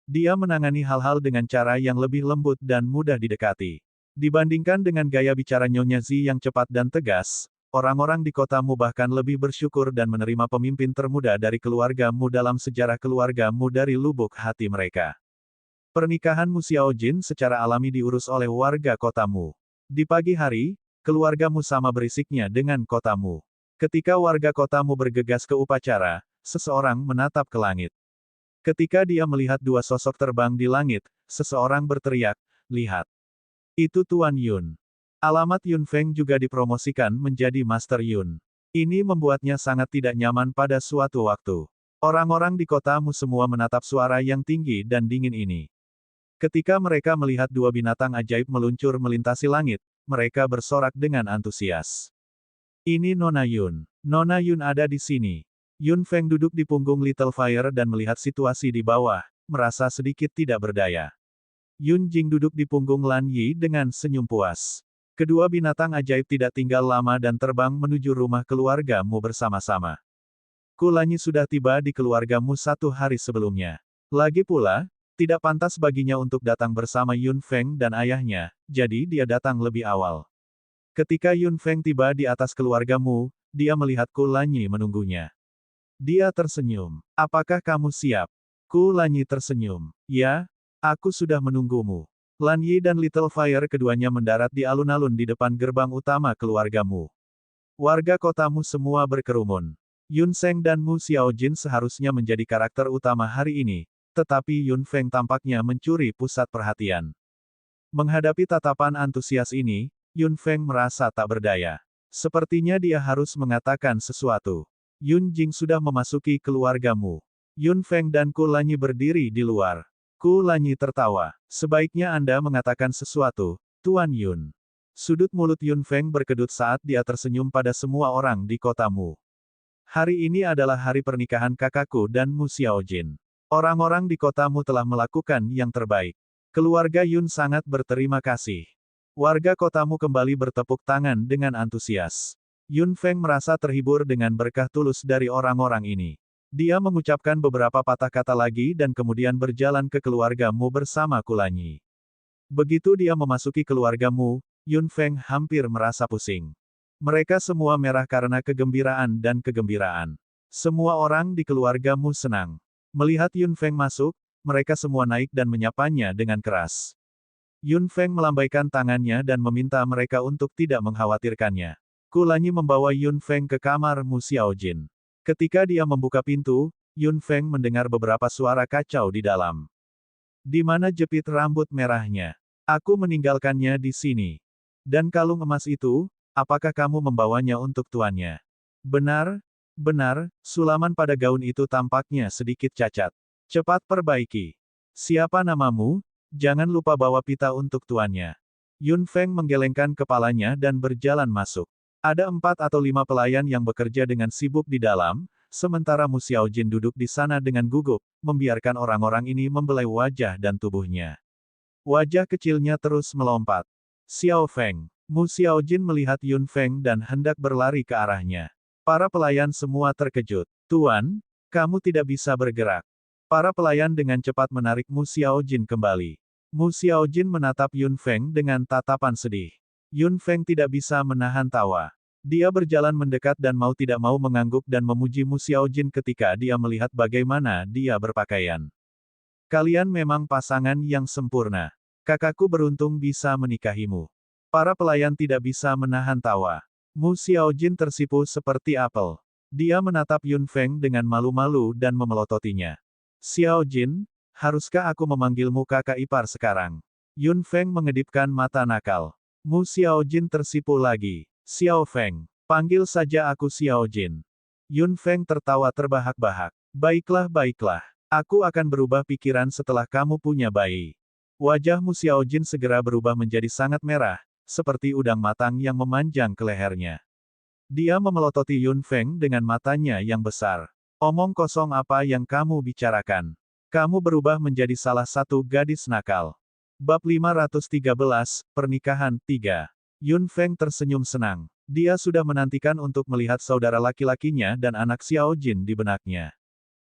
Dia menangani hal-hal dengan cara yang lebih lembut dan mudah didekati. Dibandingkan dengan gaya bicara Nyonya Zi yang cepat dan tegas, orang-orang di kotamu bahkan lebih bersyukur dan menerima pemimpin termuda dari keluargamu dalam sejarah keluargamu dari lubuk hati mereka. Pernikahan Mu Xiaojin secara alami diurus oleh warga kotamu. Di pagi hari, keluargamu sama berisiknya dengan kotamu. Ketika warga kotamu bergegas ke upacara, seseorang menatap ke langit. Ketika dia melihat dua sosok terbang di langit, seseorang berteriak, "Lihat! Itu Tuan Yun." Alamat Yun Feng juga dipromosikan menjadi Master Yun. Ini membuatnya sangat tidak nyaman pada suatu waktu. Orang-orang di kotamu semua menatap suara yang tinggi dan dingin ini. Ketika mereka melihat dua binatang ajaib meluncur melintasi langit, mereka bersorak dengan antusias. Ini Nona Yun. Nona Yun ada di sini. Yun Feng duduk di punggung Little Fire dan melihat situasi di bawah, merasa sedikit tidak berdaya. Yun Jing duduk di punggung Lan Yi dengan senyum puas. Kedua binatang ajaib tidak tinggal lama dan terbang menuju rumah keluargamu bersama-sama. Kulanyi sudah tiba di keluargamu 1 hari sebelumnya. Lagi pula, tidak pantas baginya untuk datang bersama Yun Feng dan ayahnya, jadi dia datang lebih awal. Ketika Yun Feng tiba di atas keluargamu, dia melihat Kulanyi menunggunya. Dia tersenyum. "Apakah kamu siap?" Kulanyi tersenyum. "Ya, aku sudah menunggumu." Lan Yi dan Little Fire keduanya mendarat di alun-alun di depan gerbang utama keluargamu. Warga kotamu semua berkerumun. Yun Seng dan Mu Xiaojin seharusnya menjadi karakter utama hari ini, tetapi Yun Feng tampaknya mencuri pusat perhatian. Menghadapi tatapan antusias ini, Yun Feng merasa tak berdaya. Sepertinya dia harus mengatakan sesuatu. Yun Jing sudah memasuki keluargamu. Yun Feng dan Kulanyi berdiri di luar. Kulanyi tertawa. "Sebaiknya Anda mengatakan sesuatu, Tuan Yun." Sudut mulut Yun Feng berkedut saat dia tersenyum pada semua orang di kotamu. "Hari ini adalah hari pernikahan kakakku dan Mu Xiaojin. Orang-orang di kotamu telah melakukan yang terbaik. Keluarga Yun sangat berterima kasih." Warga kotamu kembali bertepuk tangan dengan antusias. Yun Feng merasa terhibur dengan berkah tulus dari orang-orang ini. Dia mengucapkan beberapa patah kata lagi dan kemudian berjalan ke keluargamu bersama Kulanyi. Begitu dia memasuki keluargamu, Yun Feng hampir merasa pusing. Mereka semua merah karena kegembiraan dan kegembiraan. Semua orang di keluargamu senang. Melihat Yun Feng masuk, mereka semua naik dan menyapanya dengan keras. Yun Feng melambaikan tangannya dan meminta mereka untuk tidak mengkhawatirkannya. Kulanyi membawa Yun Feng ke kamar Mu Xiaojin. Ketika dia membuka pintu, Yun Feng mendengar beberapa suara kacau di dalam. "Di mana jepit rambut merahnya? Aku meninggalkannya di sini. Dan kalung emas itu, apakah kamu membawanya untuk tuannya?" "Benar, benar, sulaman pada gaun itu tampaknya sedikit cacat. Cepat perbaiki. Siapa namamu? Jangan lupa bawa pita untuk tuannya." Yun Feng menggelengkan kepalanya dan berjalan masuk. Ada 4 atau 5 pelayan yang bekerja dengan sibuk di dalam, sementara Mu Xiaojin duduk di sana dengan gugup, membiarkan orang-orang ini membelai wajah dan tubuhnya. Wajah kecilnya terus melompat. "Xiao Feng." Mu Xiaojin melihat Yun Feng dan hendak berlari ke arahnya. Para pelayan semua terkejut. "Tuan, kamu tidak bisa bergerak." Para pelayan dengan cepat menarik Mu Xiaojin kembali. Mu Xiaojin menatap Yun Feng dengan tatapan sedih. Yun Feng tidak bisa menahan tawa. Dia berjalan mendekat dan mau tidak mau mengangguk dan memuji Mu Xiaojin ketika dia melihat bagaimana dia berpakaian. Kalian memang pasangan yang sempurna. Kakakku beruntung bisa menikahimu. Para pelayan tidak bisa menahan tawa. Mu Xiaojin tersipu seperti apel. Dia menatap Yun Feng dengan malu-malu dan memelototinya. Xiaojin, haruskah aku memanggilmu kakak ipar sekarang? Yun Feng mengedipkan mata nakal. Mu Xiaojin tersipu lagi. Xiao Feng, panggil saja aku Xiaojin. Yun Feng tertawa terbahak-bahak. Baiklah baiklah. Aku akan berubah pikiran setelah kamu punya bayi. Wajah Mu Xiaojin segera berubah menjadi sangat merah, seperti udang matang yang memanjang ke lehernya. Dia memelototi Yun Feng dengan matanya yang besar. Omong kosong apa yang kamu bicarakan? Kamu berubah menjadi salah satu gadis nakal. Bab 513, Pernikahan 3. Yun Feng tersenyum senang. Dia sudah menantikan untuk melihat saudara laki-lakinya dan anak Xiaojin di benaknya.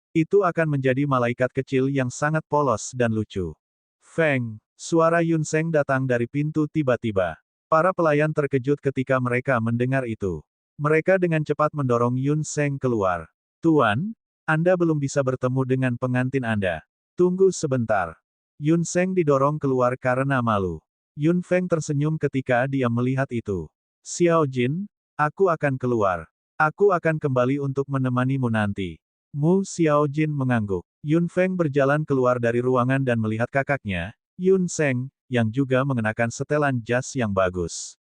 Itu akan menjadi malaikat kecil yang sangat polos dan lucu. Feng, suara Yun Feng datang dari pintu tiba-tiba. Para pelayan terkejut ketika mereka mendengar itu. Mereka dengan cepat mendorong Yun Feng keluar. Tuan, Anda belum bisa bertemu dengan pengantin Anda. Tunggu sebentar. Yun Feng didorong keluar karena malu. Yun Feng tersenyum ketika dia melihat itu. Xiaojin, aku akan keluar. Aku akan kembali untuk menemanimu nanti. Mu Xiaojin mengangguk. Yun Feng berjalan keluar dari ruangan dan melihat kakaknya, Yun Feng, yang juga mengenakan setelan jas yang bagus.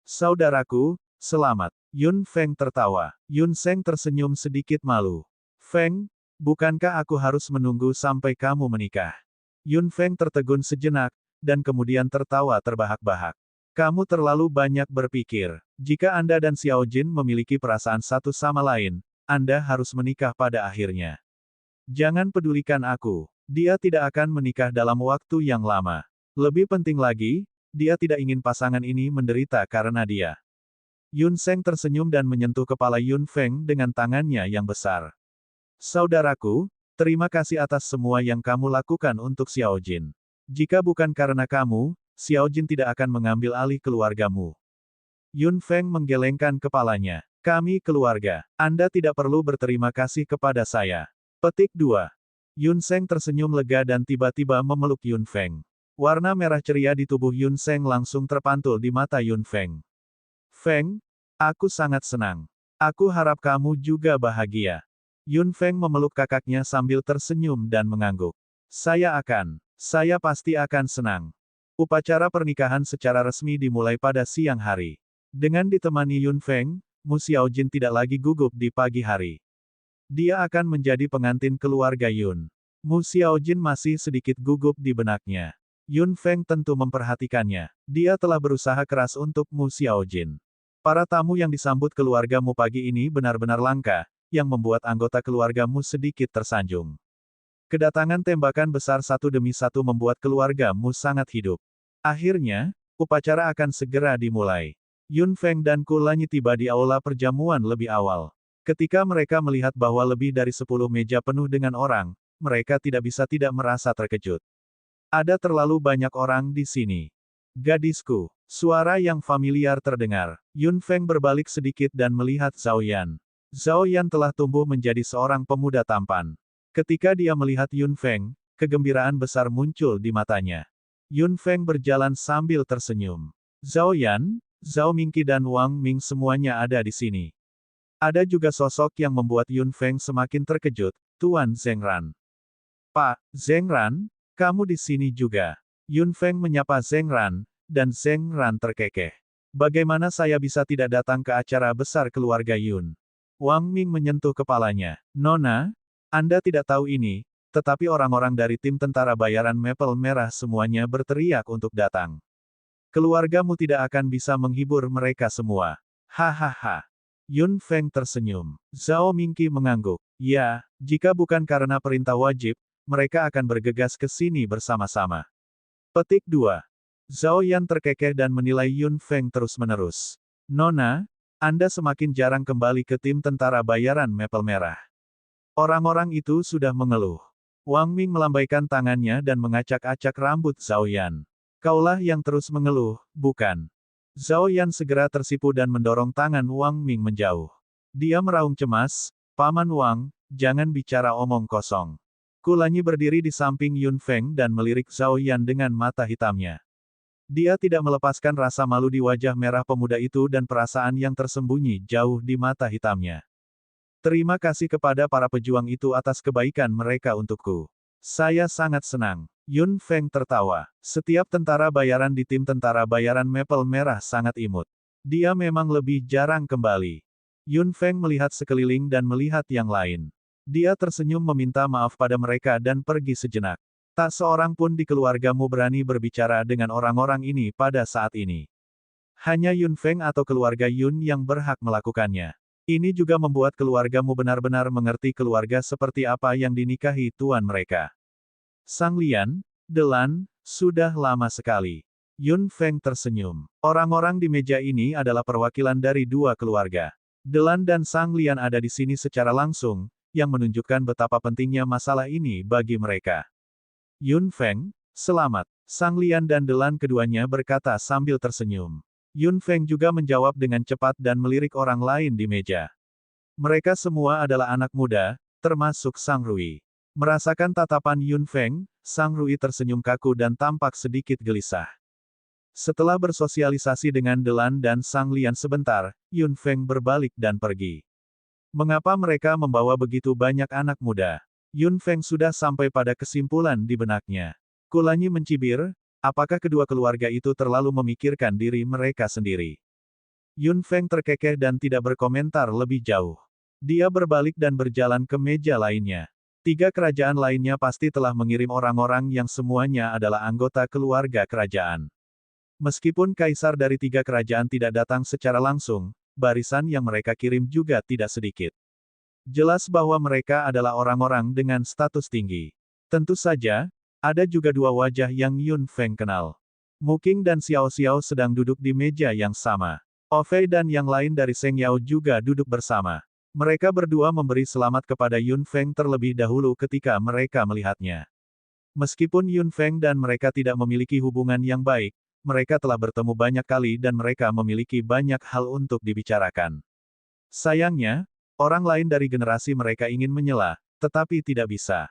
Saudaraku, selamat. Yun Feng tertawa. Yun Feng tersenyum sedikit malu. Feng, bukankah aku harus menunggu sampai kamu menikah? Yun Feng tertegun sejenak, dan kemudian tertawa terbahak-bahak. Kamu terlalu banyak berpikir. Jika Anda dan Xiaojin memiliki perasaan satu sama lain, Anda harus menikah pada akhirnya. Jangan pedulikan aku. Dia tidak akan menikah dalam waktu yang lama. Lebih penting lagi, dia tidak ingin pasangan ini menderita karena dia. Yun Feng tersenyum dan menyentuh kepala Yun Feng dengan tangannya yang besar. Saudaraku, terima kasih atas semua yang kamu lakukan untuk Xiaojin. Jika bukan karena kamu, Xiaojin tidak akan mengambil alih keluargamu. Yun Feng menggelengkan kepalanya. Kami keluarga. Anda tidak perlu berterima kasih kepada saya. Petik 2. Yun Feng tersenyum lega dan tiba-tiba memeluk Yun Feng. Warna merah ceria di tubuh Yun Feng langsung terpantul di mata Yun Feng. Feng, aku sangat senang. Aku harap kamu juga bahagia. Yun Feng memeluk kakaknya sambil tersenyum dan mengangguk. Saya pasti akan senang. Upacara pernikahan secara resmi dimulai pada siang hari. Dengan ditemani Yun Feng, Mu Xiaojin tidak lagi gugup di pagi hari. Dia akan menjadi pengantin keluarga Yun. Mu Xiaojin masih sedikit gugup di benaknya. Yun Feng tentu memperhatikannya. Dia telah berusaha keras untuk Mu Xiaojin. Para tamu yang disambut keluargamu pagi ini benar-benar langka, yang membuat anggota keluargamu sedikit tersanjung. Kedatangan tembakan besar satu demi satu membuat keluargamu sangat hidup. Akhirnya, upacara akan segera dimulai. Yun Feng dan Kulanyi tiba di aula perjamuan lebih awal. Ketika mereka melihat bahwa lebih dari 10 meja penuh dengan orang, mereka tidak bisa tidak merasa terkejut. Ada terlalu banyak orang di sini. Gadisku, suara yang familiar terdengar. Yun Feng berbalik sedikit dan melihat Zhao Yan. Zhao Yan telah tumbuh menjadi seorang pemuda tampan. Ketika dia melihat Yun Feng, kegembiraan besar muncul di matanya. Yun Feng berjalan sambil tersenyum. Zhao Yan, Zhao Mingqi dan Wang Ming semuanya ada di sini. Ada juga sosok yang membuat Yun Feng semakin terkejut, Tuan Zhengran. Pak, Zhengran, kamu di sini juga. Yun Feng menyapa Zhengran, dan Zhengran terkekeh. Bagaimana saya bisa tidak datang ke acara besar keluarga Yun? Wang Ming menyentuh kepalanya. Nona, Anda tidak tahu ini, tetapi orang-orang dari tim tentara bayaran Maple Merah semuanya berteriak untuk datang. Keluargamu tidak akan bisa menghibur mereka semua. Hahaha. Yun Feng tersenyum. Zhao Mingqi mengangguk. Ya, jika bukan karena perintah wajib, mereka akan bergegas ke sini bersama-sama. Petik 2. Zhao Yan terkekeh dan menilai Yun Feng terus-menerus. Nona, Anda semakin jarang kembali ke tim tentara bayaran Maple Merah. Orang-orang itu sudah mengeluh. Wang Ming melambaikan tangannya dan mengacak-acak rambut Zhao Yan. Kaulah yang terus mengeluh, bukan? Zhao Yan segera tersipu dan mendorong tangan Wang Ming menjauh. Dia meraung cemas, Paman Wang, jangan bicara omong kosong. Kulanyi berdiri di samping Yun Feng dan melirik Zhao Yan dengan mata hitamnya. Dia tidak melepaskan rasa malu di wajah merah pemuda itu dan perasaan yang tersembunyi jauh di mata hitamnya. Terima kasih kepada para pejuang itu atas kebaikan mereka untukku. Saya sangat senang. Yun Feng tertawa. Setiap tentara bayaran di tim tentara bayaran Maple Merah sangat imut. Dia memang lebih jarang kembali. Yun Feng melihat sekeliling dan melihat yang lain. Dia tersenyum meminta maaf pada mereka dan pergi sejenak. Tak seorang pun di keluargamu berani berbicara dengan orang-orang ini pada saat ini. Hanya Yun Feng atau keluarga Yun yang berhak melakukannya. Ini juga membuat keluargamu benar-benar mengerti keluarga seperti apa yang dinikahi tuan mereka. Sang Lian, Delan, sudah lama sekali. Yun Feng tersenyum. Orang-orang di meja ini adalah perwakilan dari dua keluarga. Delan dan Sang Lian ada di sini secara langsung, yang menunjukkan betapa pentingnya masalah ini bagi mereka. Yun Feng, selamat. Sang Lian dan Delan keduanya berkata sambil tersenyum. Yun Feng juga menjawab dengan cepat dan melirik orang lain di meja. Mereka semua adalah anak muda, termasuk Sang Rui. Merasakan tatapan Yun Feng, Sang Rui tersenyum kaku dan tampak sedikit gelisah. Setelah bersosialisasi dengan Delan dan Sang Lian sebentar, Yun Feng berbalik dan pergi. Mengapa mereka membawa begitu banyak anak muda? Yun Feng sudah sampai pada kesimpulan di benaknya. Kulanyi mencibir, apakah kedua keluarga itu terlalu memikirkan diri mereka sendiri? Yun Feng terkekeh dan tidak berkomentar lebih jauh. Dia berbalik dan berjalan ke meja lainnya. Tiga kerajaan lainnya pasti telah mengirim orang-orang yang semuanya adalah anggota keluarga kerajaan. Meskipun kaisar dari tiga kerajaan tidak datang secara langsung, barisan yang mereka kirim juga tidak sedikit. Jelas bahwa mereka adalah orang-orang dengan status tinggi. Tentu saja, ada juga dua wajah yang Yun Feng kenal. Mu Qing dan Xiao Xiao sedang duduk di meja yang sama. Ofei dan yang lain dari Seng Yao juga duduk bersama. Mereka berdua memberi selamat kepada Yun Feng terlebih dahulu ketika mereka melihatnya. Meskipun Yun Feng dan mereka tidak memiliki hubungan yang baik, mereka telah bertemu banyak kali dan mereka memiliki banyak hal untuk dibicarakan. Sayangnya, orang lain dari generasi mereka ingin menyela, tetapi tidak bisa.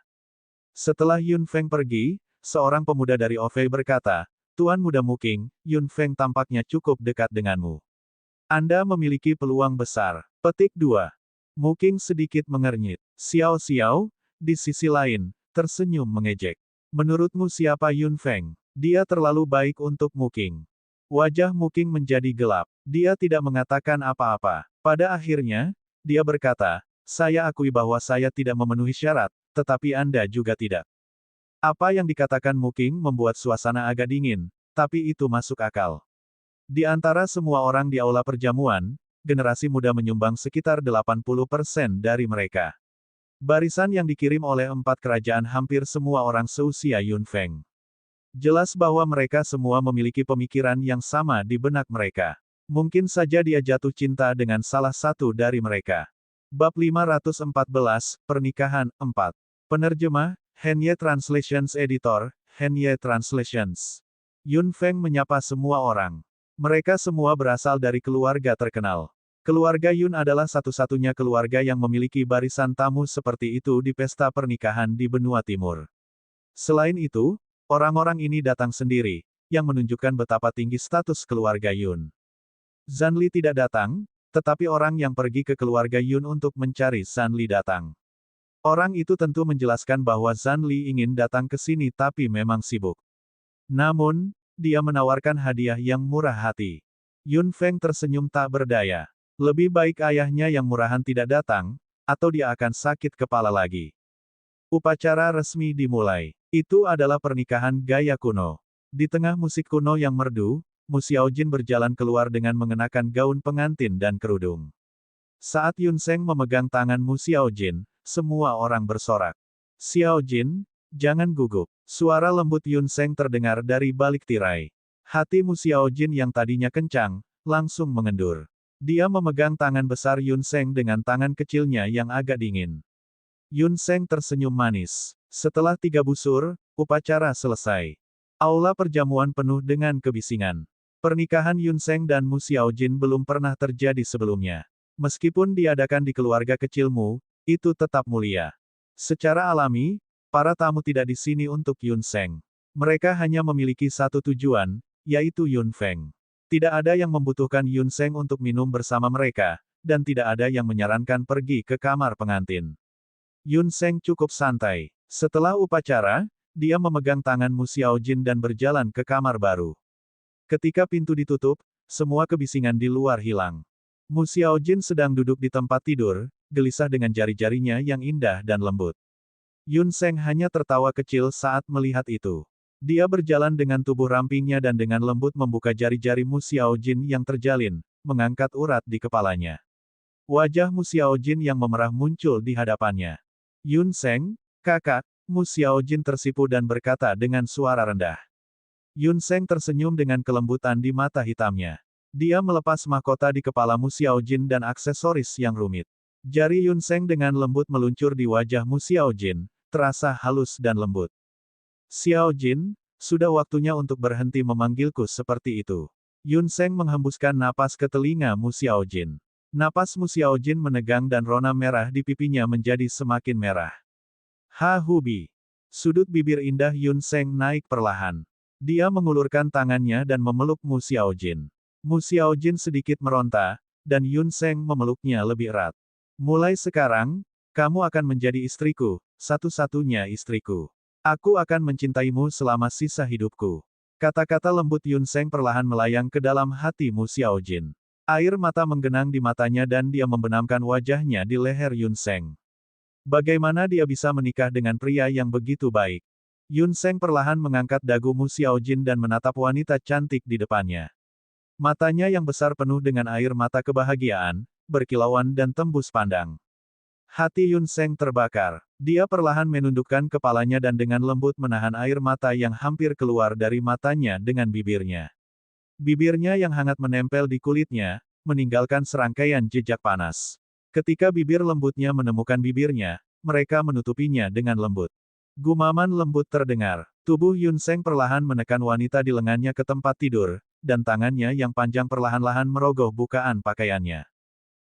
Setelah Yun Feng pergi, seorang pemuda dari Ofei berkata, Tuan Muda Mu Qing, Yun Feng tampaknya cukup dekat denganmu. Anda memiliki peluang besar. Petik 2. Mu Qing sedikit mengernyit. Xiao Xiao, di sisi lain, tersenyum mengejek. Menurutmu siapa Yun Feng? Dia terlalu baik untuk Mu Qing. Wajah Mu Qing menjadi gelap. Dia tidak mengatakan apa-apa. Pada akhirnya, dia berkata, saya akui bahwa saya tidak memenuhi syarat, tetapi Anda juga tidak. Apa yang dikatakan Mu Qing membuat suasana agak dingin, tapi itu masuk akal. Di antara semua orang di aula perjamuan, generasi muda menyumbang sekitar 80% dari mereka. Barisan yang dikirim oleh 4 kerajaan hampir semua orang seusia Yun Feng. Jelas bahwa mereka semua memiliki pemikiran yang sama di benak mereka. Mungkin saja dia jatuh cinta dengan salah satu dari mereka. Bab 514, Pernikahan, 4. Penerjemah, Henye Translations Editor, Henye Translations. Yun Feng menyapa semua orang. Mereka semua berasal dari keluarga terkenal. Keluarga Yun adalah satu-satunya keluarga yang memiliki barisan tamu seperti itu di pesta pernikahan di benua timur. Selain itu, orang-orang ini datang sendiri, yang menunjukkan betapa tinggi status keluarga Yun. Zanli tidak datang, tetapi orang yang pergi ke keluarga Yun untuk mencari Zanli datang. Orang itu tentu menjelaskan bahwa Zanli ingin datang ke sini tapi memang sibuk. Namun, dia menawarkan hadiah yang murah hati. Yun Feng tersenyum tak berdaya. Lebih baik ayahnya yang murahan tidak datang, atau dia akan sakit kepala lagi. Upacara resmi dimulai. Itu adalah pernikahan gaya kuno. Di tengah musik kuno yang merdu, Mu Xiaojin berjalan keluar dengan mengenakan gaun pengantin dan kerudung. Saat Yun Seng memegang tangan Mu Xiaojin, semua orang bersorak. Xiaojin, jangan gugup. Suara lembut Yun Seng terdengar dari balik tirai. Hati Mu Xiaojin yang tadinya kencang, langsung mengendur. Dia memegang tangan besar Yun Seng dengan tangan kecilnya yang agak dingin. Yun Seng tersenyum manis. Setelah 3 busur, upacara selesai. Aula perjamuan penuh dengan kebisingan. Pernikahan Yun Seng dan Mu Xiaojin belum pernah terjadi sebelumnya. Meskipun diadakan di keluarga kecilmu, itu tetap mulia. Secara alami, para tamu tidak di sini untuk Yun Seng. Mereka hanya memiliki satu tujuan, yaitu Yun Feng. Tidak ada yang membutuhkan Yun Seng untuk minum bersama mereka, dan tidak ada yang menyarankan pergi ke kamar pengantin. Yun Seng cukup santai. Setelah upacara, dia memegang tangan Mu Xiaojin dan berjalan ke kamar baru. Ketika pintu ditutup, semua kebisingan di luar hilang. Mu Xiaojin sedang duduk di tempat tidur, gelisah dengan jari-jarinya yang indah dan lembut. Yun Seng hanya tertawa kecil saat melihat itu. Dia berjalan dengan tubuh rampingnya dan dengan lembut membuka jari-jari Mu Xiaojin yang terjalin, mengangkat urat di kepalanya. Wajah Mu Xiaojin yang memerah muncul di hadapannya. Yun Seng, kakak, Mu Xiaojin tersipu dan berkata dengan suara rendah. Yun Seng tersenyum dengan kelembutan di mata hitamnya. Dia melepas mahkota di kepala Mu Xiaojin dan aksesoris yang rumit. Jari Yun Seng dengan lembut meluncur di wajah Mu Xiaojin, terasa halus dan lembut. Xiaojin, sudah waktunya untuk berhenti memanggilku seperti itu. Yun Seng menghembuskan napas ke telinga Mu Xiaojin. Napas Mu Xiaojin menegang dan rona merah di pipinya menjadi semakin merah. Ha Hubi. Sudut bibir indah Yun Seng naik perlahan. Dia mengulurkan tangannya dan memeluk Mu Xiaojin. Mu Xiaojin sedikit meronta, dan Yun Seng memeluknya lebih erat. Mulai sekarang, kamu akan menjadi istriku, satu-satunya istriku. Aku akan mencintaimu selama sisa hidupku. Kata-kata lembut Yun Seng perlahan melayang ke dalam hati Mu Xiaojin. Air mata menggenang di matanya dan dia membenamkan wajahnya di leher Yun Seng. Bagaimana dia bisa menikah dengan pria yang begitu baik? Yun Seng perlahan mengangkat dagu Mu Xiaojin dan menatap wanita cantik di depannya. Matanya yang besar penuh dengan air mata kebahagiaan, berkilauan dan tembus pandang. Hati Yun Seng terbakar. Dia perlahan menundukkan kepalanya dan dengan lembut menahan air mata yang hampir keluar dari matanya dengan bibirnya. Bibirnya yang hangat menempel di kulitnya, meninggalkan serangkaian jejak panas. Ketika bibir lembutnya menemukan bibirnya, mereka menutupinya dengan lembut. Gumaman lembut terdengar. Tubuh Yun Seng perlahan menekan wanita di lengannya ke tempat tidur, dan tangannya yang panjang perlahan-lahan merogoh bukaan pakaiannya.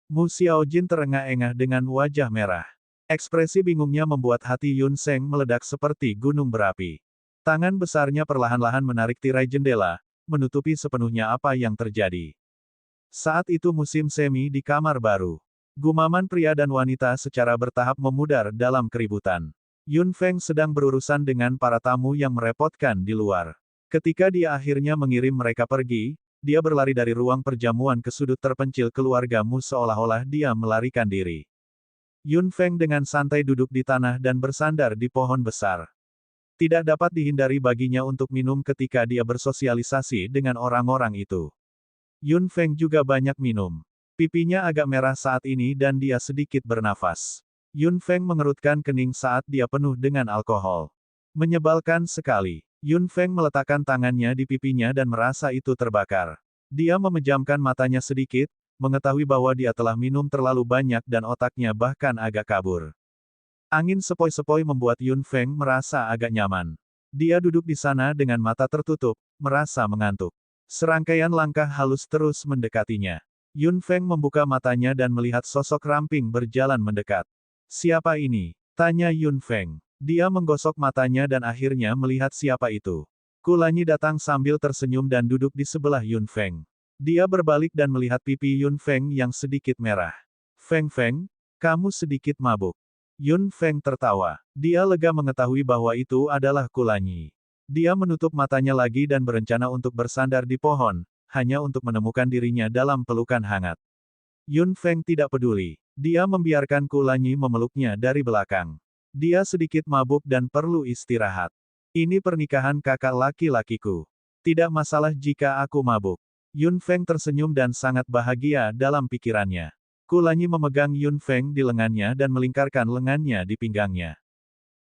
Mu Xiaojin terengah-engah dengan wajah merah. Ekspresi bingungnya membuat hati Yun Seng meledak seperti gunung berapi. Tangan besarnya perlahan-lahan menarik tirai jendela, menutupi sepenuhnya apa yang terjadi. Saat itu musim semi di kamar baru. Gumaman pria dan wanita secara bertahap memudar dalam keributan. Yun Feng sedang berurusan dengan para tamu yang merepotkan di luar. Ketika dia akhirnya mengirim mereka pergi, dia berlari dari ruang perjamuan ke sudut terpencil keluarga Mu seolah-olah dia melarikan diri. Yun Feng dengan santai duduk di tanah dan bersandar di pohon besar. Tidak dapat dihindari baginya untuk minum ketika dia bersosialisasi dengan orang-orang itu. Yun Feng juga banyak minum. Pipinya agak merah saat ini dan dia sedikit bernafas. Yun Feng mengerutkan kening saat dia penuh dengan alkohol. Menyebalkan sekali. Yun Feng meletakkan tangannya di pipinya dan merasa itu terbakar. Dia memejamkan matanya sedikit, mengetahui bahwa dia telah minum terlalu banyak dan otaknya bahkan agak kabur. Angin sepoi-sepoi membuat Yun Feng merasa agak nyaman. Dia duduk di sana dengan mata tertutup, merasa mengantuk. Serangkaian langkah halus terus mendekatinya. Yun Feng membuka matanya dan melihat sosok ramping berjalan mendekat. Siapa ini? Tanya Yun Feng. Dia menggosok matanya dan akhirnya melihat siapa itu. Kulanyi datang sambil tersenyum dan duduk di sebelah Yun Feng. Dia berbalik dan melihat pipi Yun Feng yang sedikit merah. Feng Feng, kamu sedikit mabuk. Yun Feng tertawa. Dia lega mengetahui bahwa itu adalah Kulanyi. Dia menutup matanya lagi dan berencana untuk bersandar di pohon, hanya untuk menemukan dirinya dalam pelukan hangat. Yun Feng tidak peduli. Dia membiarkan Kulanyi memeluknya dari belakang. Dia sedikit mabuk dan perlu istirahat. Ini pernikahan kakak laki-lakiku. Tidak masalah jika aku mabuk. Yun Feng tersenyum dan sangat bahagia dalam pikirannya. Kulanyi memegang Yun Feng di lengannya dan melingkarkan lengannya di pinggangnya.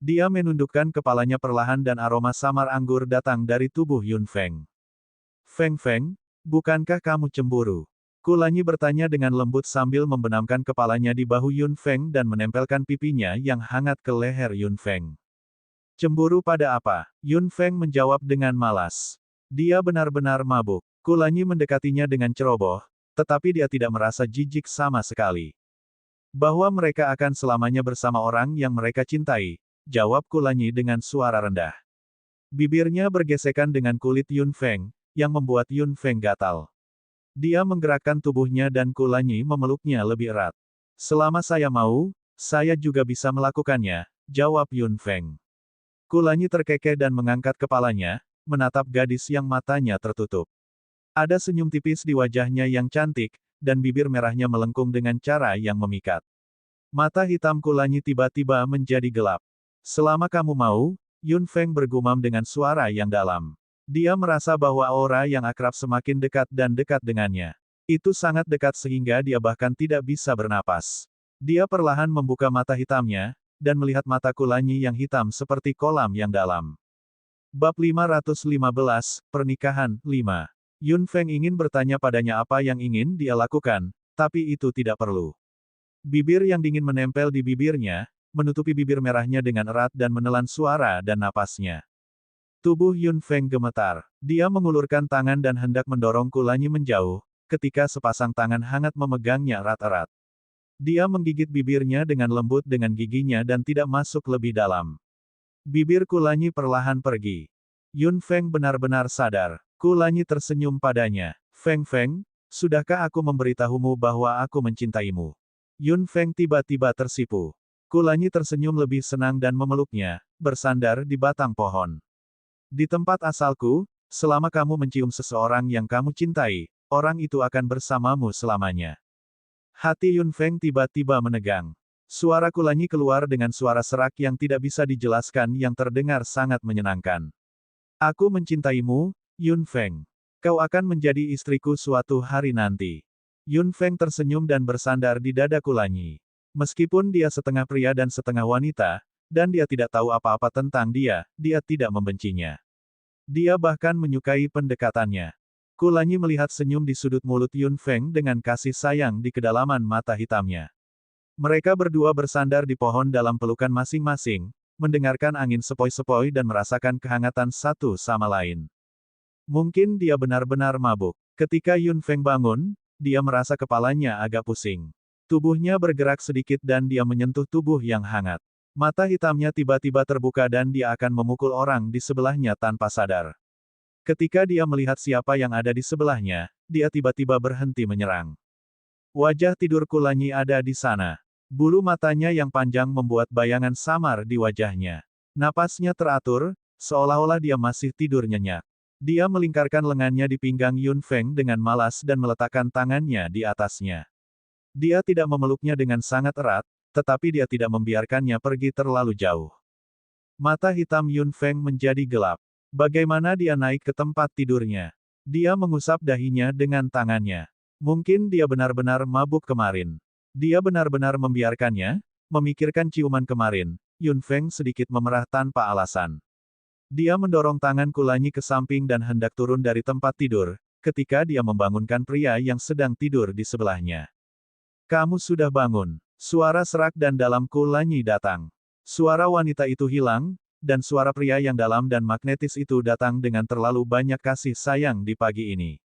Dia menundukkan kepalanya perlahan dan aroma samar anggur datang dari tubuh Yun Feng. Feng Feng, bukankah kamu cemburu? Kulanyi bertanya dengan lembut sambil membenamkan kepalanya di bahu Yun Feng dan menempelkan pipinya yang hangat ke leher Yun Feng. Cemburu pada apa? Yun Feng menjawab dengan malas. Dia benar-benar mabuk. Kulanyi mendekatinya dengan ceroboh, tetapi dia tidak merasa jijik sama sekali. Bahwa mereka akan selamanya bersama orang yang mereka cintai, jawab Kulanyi dengan suara rendah. Bibirnya bergesekan dengan kulit Yun Feng, yang membuat Yun Feng gatal. Dia menggerakkan tubuhnya dan Kulanyi memeluknya lebih erat. Selama saya mau, saya juga bisa melakukannya, jawab Yun Feng. Kulanyi terkekeh dan mengangkat kepalanya, menatap gadis yang matanya tertutup. Ada senyum tipis di wajahnya yang cantik, dan bibir merahnya melengkung dengan cara yang memikat. Mata hitam Kulanyi tiba-tiba menjadi gelap. Selama kamu mau, Yun Feng bergumam dengan suara yang dalam. Dia merasa bahwa aura yang akrab semakin dekat dan dekat dengannya. Itu sangat dekat sehingga dia bahkan tidak bisa bernapas. Dia perlahan membuka mata hitamnya, dan melihat mata Kulanyi yang hitam seperti kolam yang dalam. Bab 515, Pernikahan, 5. Yun Feng ingin bertanya padanya apa yang ingin dia lakukan, tapi itu tidak perlu. Bibir yang dingin menempel di bibirnya, menutupi bibir merahnya dengan erat dan menelan suara dan napasnya. Tubuh Yun Feng gemetar. Dia mengulurkan tangan dan hendak mendorong Kulanyi menjauh, ketika sepasang tangan hangat memegangnya erat-erat. Dia menggigit bibirnya dengan lembut dengan giginya dan tidak masuk lebih dalam. Bibir Kulanyi perlahan pergi. Yun Feng benar-benar sadar. Kulanyi tersenyum padanya. Feng Feng, sudahkah aku memberitahumu bahwa aku mencintaimu? Yun Feng tiba-tiba tersipu. Kulanyi tersenyum lebih senang dan memeluknya, bersandar di batang pohon. Di tempat asalku, selama kamu mencium seseorang yang kamu cintai, orang itu akan bersamamu selamanya. Hati Yun Feng tiba-tiba menegang. Suara Kulanyi keluar dengan suara serak yang tidak bisa dijelaskan yang terdengar sangat menyenangkan. Aku mencintaimu, Yun Feng. Kau akan menjadi istriku suatu hari nanti. Yun Feng tersenyum dan bersandar di dada Kulanyi. Meskipun dia setengah pria dan setengah wanita, dan dia tidak tahu apa-apa tentang dia tidak membencinya. Dia bahkan menyukai pendekatannya. Kulanyi melihat senyum di sudut mulut Yun Feng dengan kasih sayang di kedalaman mata hitamnya. Mereka berdua bersandar di pohon dalam pelukan masing-masing, mendengarkan angin sepoi-sepoi dan merasakan kehangatan satu sama lain. Mungkin dia benar-benar mabuk. Ketika Yun Feng bangun, dia merasa kepalanya agak pusing. Tubuhnya bergerak sedikit dan dia menyentuh tubuh yang hangat. Mata hitamnya tiba-tiba terbuka dan dia akan memukul orang di sebelahnya tanpa sadar. Ketika dia melihat siapa yang ada di sebelahnya, dia tiba-tiba berhenti menyerang. Wajah tidur Kulanyi ada di sana. Bulu matanya yang panjang membuat bayangan samar di wajahnya. Napasnya teratur, seolah-olah dia masih tidur nyenyak. Dia melingkarkan lengannya di pinggang Yun Feng dengan malas dan meletakkan tangannya di atasnya. Dia tidak memeluknya dengan sangat erat, tetapi dia tidak membiarkannya pergi terlalu jauh. Mata hitam Yun Feng menjadi gelap. Bagaimana dia naik ke tempat tidurnya? Dia mengusap dahinya dengan tangannya. Mungkin dia benar-benar mabuk kemarin. Dia benar-benar membiarkannya, memikirkan ciuman kemarin. Yun Feng sedikit memerah tanpa alasan. Dia mendorong tangan Kulanyi ke samping dan hendak turun dari tempat tidur, ketika dia membangunkan pria yang sedang tidur di sebelahnya. Kamu sudah bangun. Suara serak dan dalam Kulanyi datang. Suara wanita itu hilang, dan suara pria yang dalam dan magnetis itu datang dengan terlalu banyak kasih sayang di pagi ini.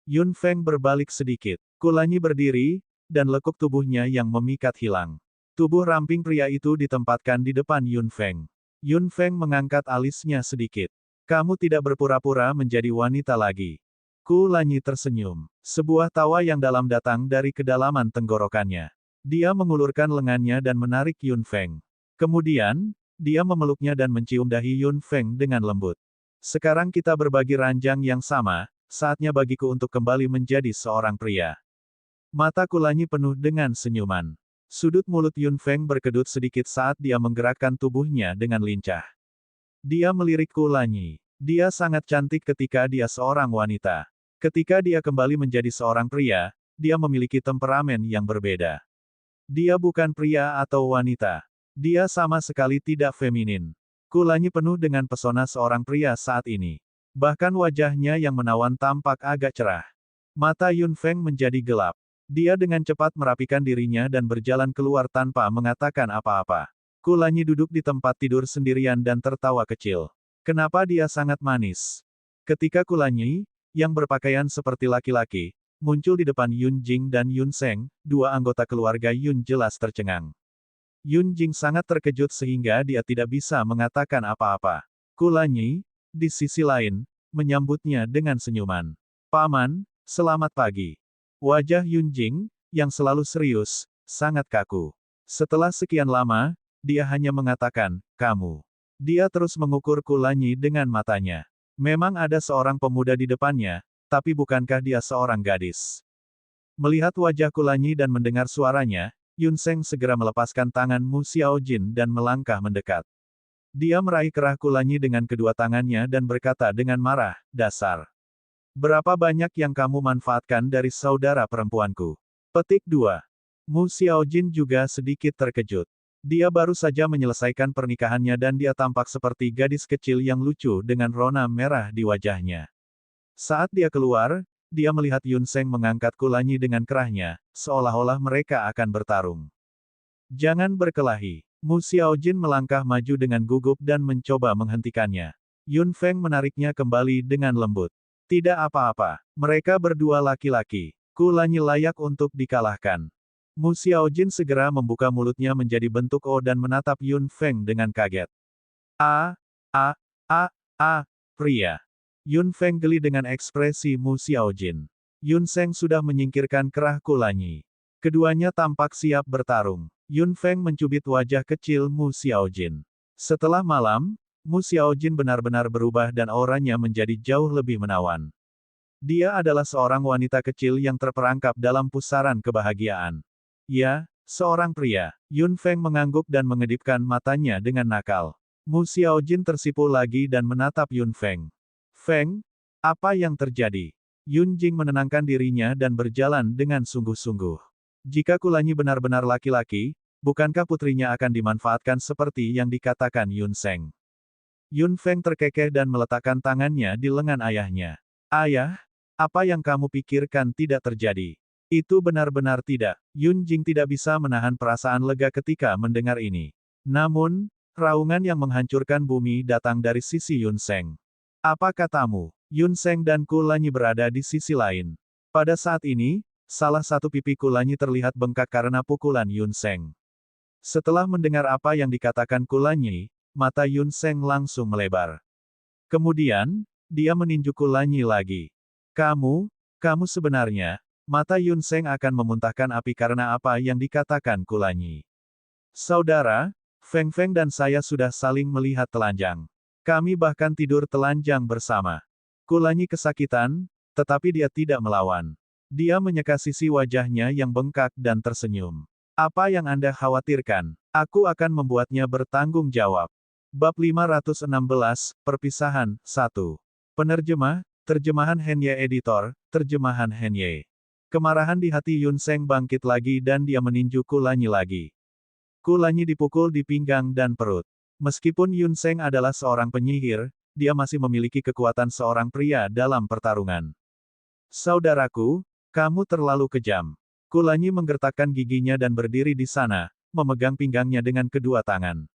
Yun Feng berbalik sedikit. Kulanyi berdiri, dan lekuk tubuhnya yang memikat hilang. Tubuh ramping pria itu ditempatkan di depan Yun Feng. Yun Feng mengangkat alisnya sedikit. Kamu tidak berpura-pura menjadi wanita lagi. Kulanyi tersenyum. Sebuah tawa yang dalam datang dari kedalaman tenggorokannya. Dia mengulurkan lengannya dan menarik Yun Feng. Kemudian, dia memeluknya dan mencium dahi Yun Feng dengan lembut. Sekarang kita berbagi ranjang yang sama, saatnya bagiku untuk kembali menjadi seorang pria. Mata Kulanyi penuh dengan senyuman. Sudut mulut Yun Feng berkedut sedikit saat dia menggerakkan tubuhnya dengan lincah. Dia melirik Kulanyi. Dia sangat cantik ketika dia seorang wanita. Ketika dia kembali menjadi seorang pria, dia memiliki temperamen yang berbeda. Dia bukan pria atau wanita. Dia sama sekali tidak feminin. Kulanyi penuh dengan pesona seorang pria saat ini. Bahkan wajahnya yang menawan tampak agak cerah. Mata Yun Feng menjadi gelap. Dia dengan cepat merapikan dirinya dan berjalan keluar tanpa mengatakan apa-apa. Kulanyi duduk di tempat tidur sendirian dan tertawa kecil. Kenapa dia sangat manis? Ketika Kulanyi, yang berpakaian seperti laki-laki, muncul di depan Yun Jing dan Yun Seng, dua anggota keluarga Yun jelas tercengang. Yun Jing sangat terkejut sehingga dia tidak bisa mengatakan apa-apa. Kulanyi, di sisi lain, menyambutnya dengan senyuman. Paman, selamat pagi. Wajah Yun Jing, yang selalu serius, sangat kaku. Setelah sekian lama, dia hanya mengatakan, kamu. Dia terus mengukur Kulanyi dengan matanya. Memang ada seorang pemuda di depannya, tapi bukankah dia seorang gadis? Melihat wajah Kulanyi dan mendengar suaranya, Yun Seng segera melepaskan tangan Mu Xiaojin dan melangkah mendekat. Dia meraih kerah Kulanyi dengan kedua tangannya dan berkata dengan marah, dasar. Berapa banyak yang kamu manfaatkan dari saudara perempuanku? Petik 2. Mu Xiaojin juga sedikit terkejut. Dia baru saja menyelesaikan pernikahannya dan dia tampak seperti gadis kecil yang lucu dengan rona merah di wajahnya. Saat dia keluar, dia melihat Yun Seng mengangkat Kulanyi dengan kerahnya, seolah-olah mereka akan bertarung. Jangan berkelahi. Mu Xiaojin melangkah maju dengan gugup dan mencoba menghentikannya. Yun Feng menariknya kembali dengan lembut. Tidak apa-apa. Mereka berdua laki-laki. Kulanyi layak untuk dikalahkan. Mu Xiaojin segera membuka mulutnya menjadi bentuk O dan menatap Yun Feng dengan kaget. Pria. Yun Feng geli dengan ekspresi Mu Xiaojin. Yun Seng sudah menyingkirkan kerah Kulanyi. Keduanya tampak siap bertarung. Yun Feng mencubit wajah kecil Mu Xiaojin. Setelah malam, Mu Xiaojin benar-benar berubah dan auranya menjadi jauh lebih menawan. Dia adalah seorang wanita kecil yang terperangkap dalam pusaran kebahagiaan. Ya, seorang pria. Yun Feng mengangguk dan mengedipkan matanya dengan nakal. Mu Xiaojin tersipu lagi dan menatap Yun Feng. Feng, apa yang terjadi? Yun Jing menenangkan dirinya dan berjalan dengan sungguh-sungguh. Jika Kulanyi benar-benar laki-laki, bukankah putrinya akan dimanfaatkan seperti yang dikatakan Yun Seng? Yun Feng terkekeh dan meletakkan tangannya di lengan ayahnya. Ayah, apa yang kamu pikirkan tidak terjadi? Itu benar-benar tidak. Yun Jing tidak bisa menahan perasaan lega ketika mendengar ini. Namun, raungan yang menghancurkan bumi datang dari sisi Yun Seng. Apa katamu? Yun Seng dan Kulanyi berada di sisi lain. Pada saat ini, salah satu pipi Kulanyi terlihat bengkak karena pukulan Yun Seng. Setelah mendengar apa yang dikatakan Kulanyi, mata Yun Seng langsung melebar. Kemudian, dia meninju Kulanyi lagi. Kamu sebenarnya, mata Yun Seng akan memuntahkan api karena apa yang dikatakan Kulanyi. Saudara, Feng Feng dan saya sudah saling melihat telanjang. Kami bahkan tidur telanjang bersama. Kulanyi kesakitan, tetapi dia tidak melawan. Dia menyeka sisi wajahnya yang bengkak dan tersenyum. Apa yang Anda khawatirkan? Aku akan membuatnya bertanggung jawab. Bab 516, Perpisahan, 1. Penerjemah, Terjemahan Henye Editor, Terjemahan Henye. Kemarahan di hati Yun Seng bangkit lagi dan dia meninju Kulanyi lagi. Kulanyi dipukul di pinggang dan perut. Meskipun Yun Seng adalah seorang penyihir, dia masih memiliki kekuatan seorang pria dalam pertarungan. Saudaraku, kamu terlalu kejam. Kulanyi menggertakkan giginya dan berdiri di sana, memegang pinggangnya dengan kedua tangan.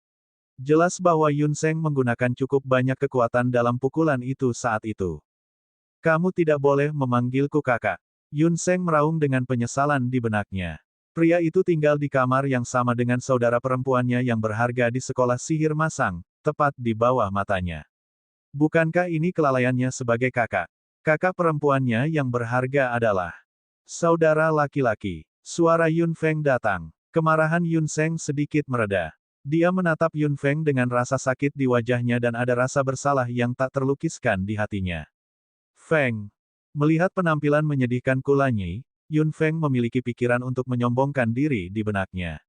Jelas bahwa Yun Seng menggunakan cukup banyak kekuatan dalam pukulan itu saat itu. Kamu tidak boleh memanggilku kakak. Yun Seng meraung dengan penyesalan di benaknya. Pria itu tinggal di kamar yang sama dengan saudara perempuannya yang berharga di sekolah sihir masang, tepat di bawah matanya. Bukankah ini kelalaiannya sebagai kakak? Kakak perempuannya yang berharga adalah saudara laki-laki. Suara Yun Feng datang. Kemarahan Yun Seng sedikit mereda. Dia menatap Yun Feng dengan rasa sakit di wajahnya dan ada rasa bersalah yang tak terlukiskan di hatinya. Feng. Melihat penampilan menyedihkan Kulanyi, Yun Feng memiliki pikiran untuk menyombongkan diri di benaknya.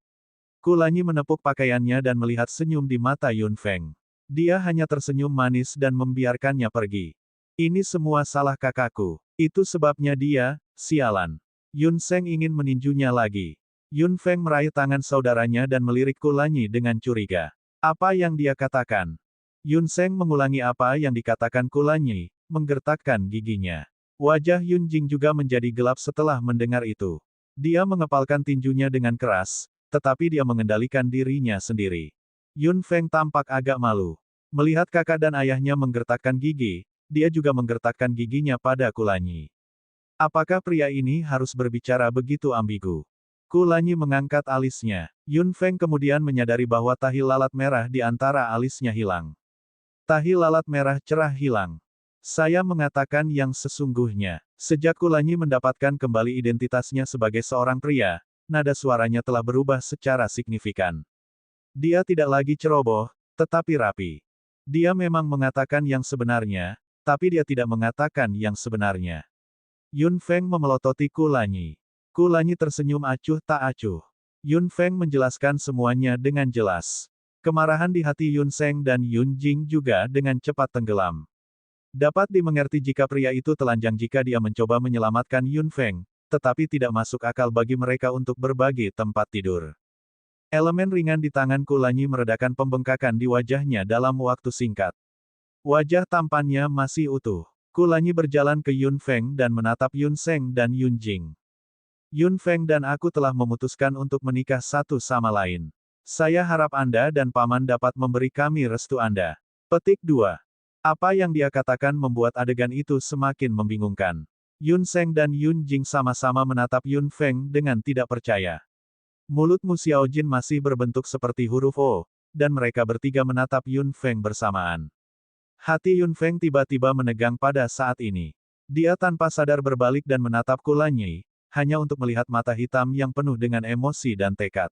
Kulanyi menepuk pakaiannya dan melihat senyum di mata Yun Feng. Dia hanya tersenyum manis dan membiarkannya pergi. Ini semua salah kakakku. Itu sebabnya dia, sialan. Yun Seng ingin meninjunya lagi. Yun Feng meraih tangan saudaranya dan melirik Kulanyi dengan curiga. Apa yang dia katakan? Yun Seng mengulangi apa yang dikatakan Kulanyi, menggertakkan giginya. Wajah Yun Jing juga menjadi gelap setelah mendengar itu. Dia mengepalkan tinjunya dengan keras, tetapi dia mengendalikan dirinya sendiri. Yun Feng tampak agak malu. Melihat kakak dan ayahnya menggertakkan gigi, dia juga menggertakkan giginya pada Kulanyi. Apakah pria ini harus berbicara begitu ambigu? Kulanyi mengangkat alisnya. Yun Feng kemudian menyadari bahwa tahi lalat merah di antara alisnya hilang. Tahi lalat merah cerah hilang. Saya mengatakan yang sesungguhnya. Sejak Kulanyi mendapatkan kembali identitasnya sebagai seorang pria, nada suaranya telah berubah secara signifikan. Dia tidak lagi ceroboh, tetapi rapi. Dia memang mengatakan yang sebenarnya, tapi dia tidak mengatakan yang sebenarnya. Yun Feng memelototi Kulanyi. Kulanyi tersenyum acuh tak acuh. Yun Feng menjelaskan semuanya dengan jelas. Kemarahan di hati Yun Seng dan Yun Jing juga dengan cepat tenggelam. Dapat dimengerti jika pria itu telanjang jika dia mencoba menyelamatkan Yun Feng, tetapi tidak masuk akal bagi mereka untuk berbagi tempat tidur. Elemen ringan di tangan Kulanyi meredakan pembengkakan di wajahnya dalam waktu singkat. Wajah tampannya masih utuh. Kulanyi berjalan ke Yun Feng dan menatap Yun Seng dan Yun Jing. Yun Feng dan aku telah memutuskan untuk menikah satu sama lain. Saya harap Anda dan Paman dapat memberi kami restu Anda. Petik 2. Apa yang dia katakan membuat adegan itu semakin membingungkan. Yun Seng dan Yun Jing sama-sama menatap Yun Feng dengan tidak percaya. Mulut Mu Xiaojin masih berbentuk seperti huruf O, dan mereka bertiga menatap Yun Feng bersamaan. Hati Yun Feng tiba-tiba menegang pada saat ini. Dia tanpa sadar berbalik dan menatap Kulanyi, hanya untuk melihat mata hitam yang penuh dengan emosi dan tekad.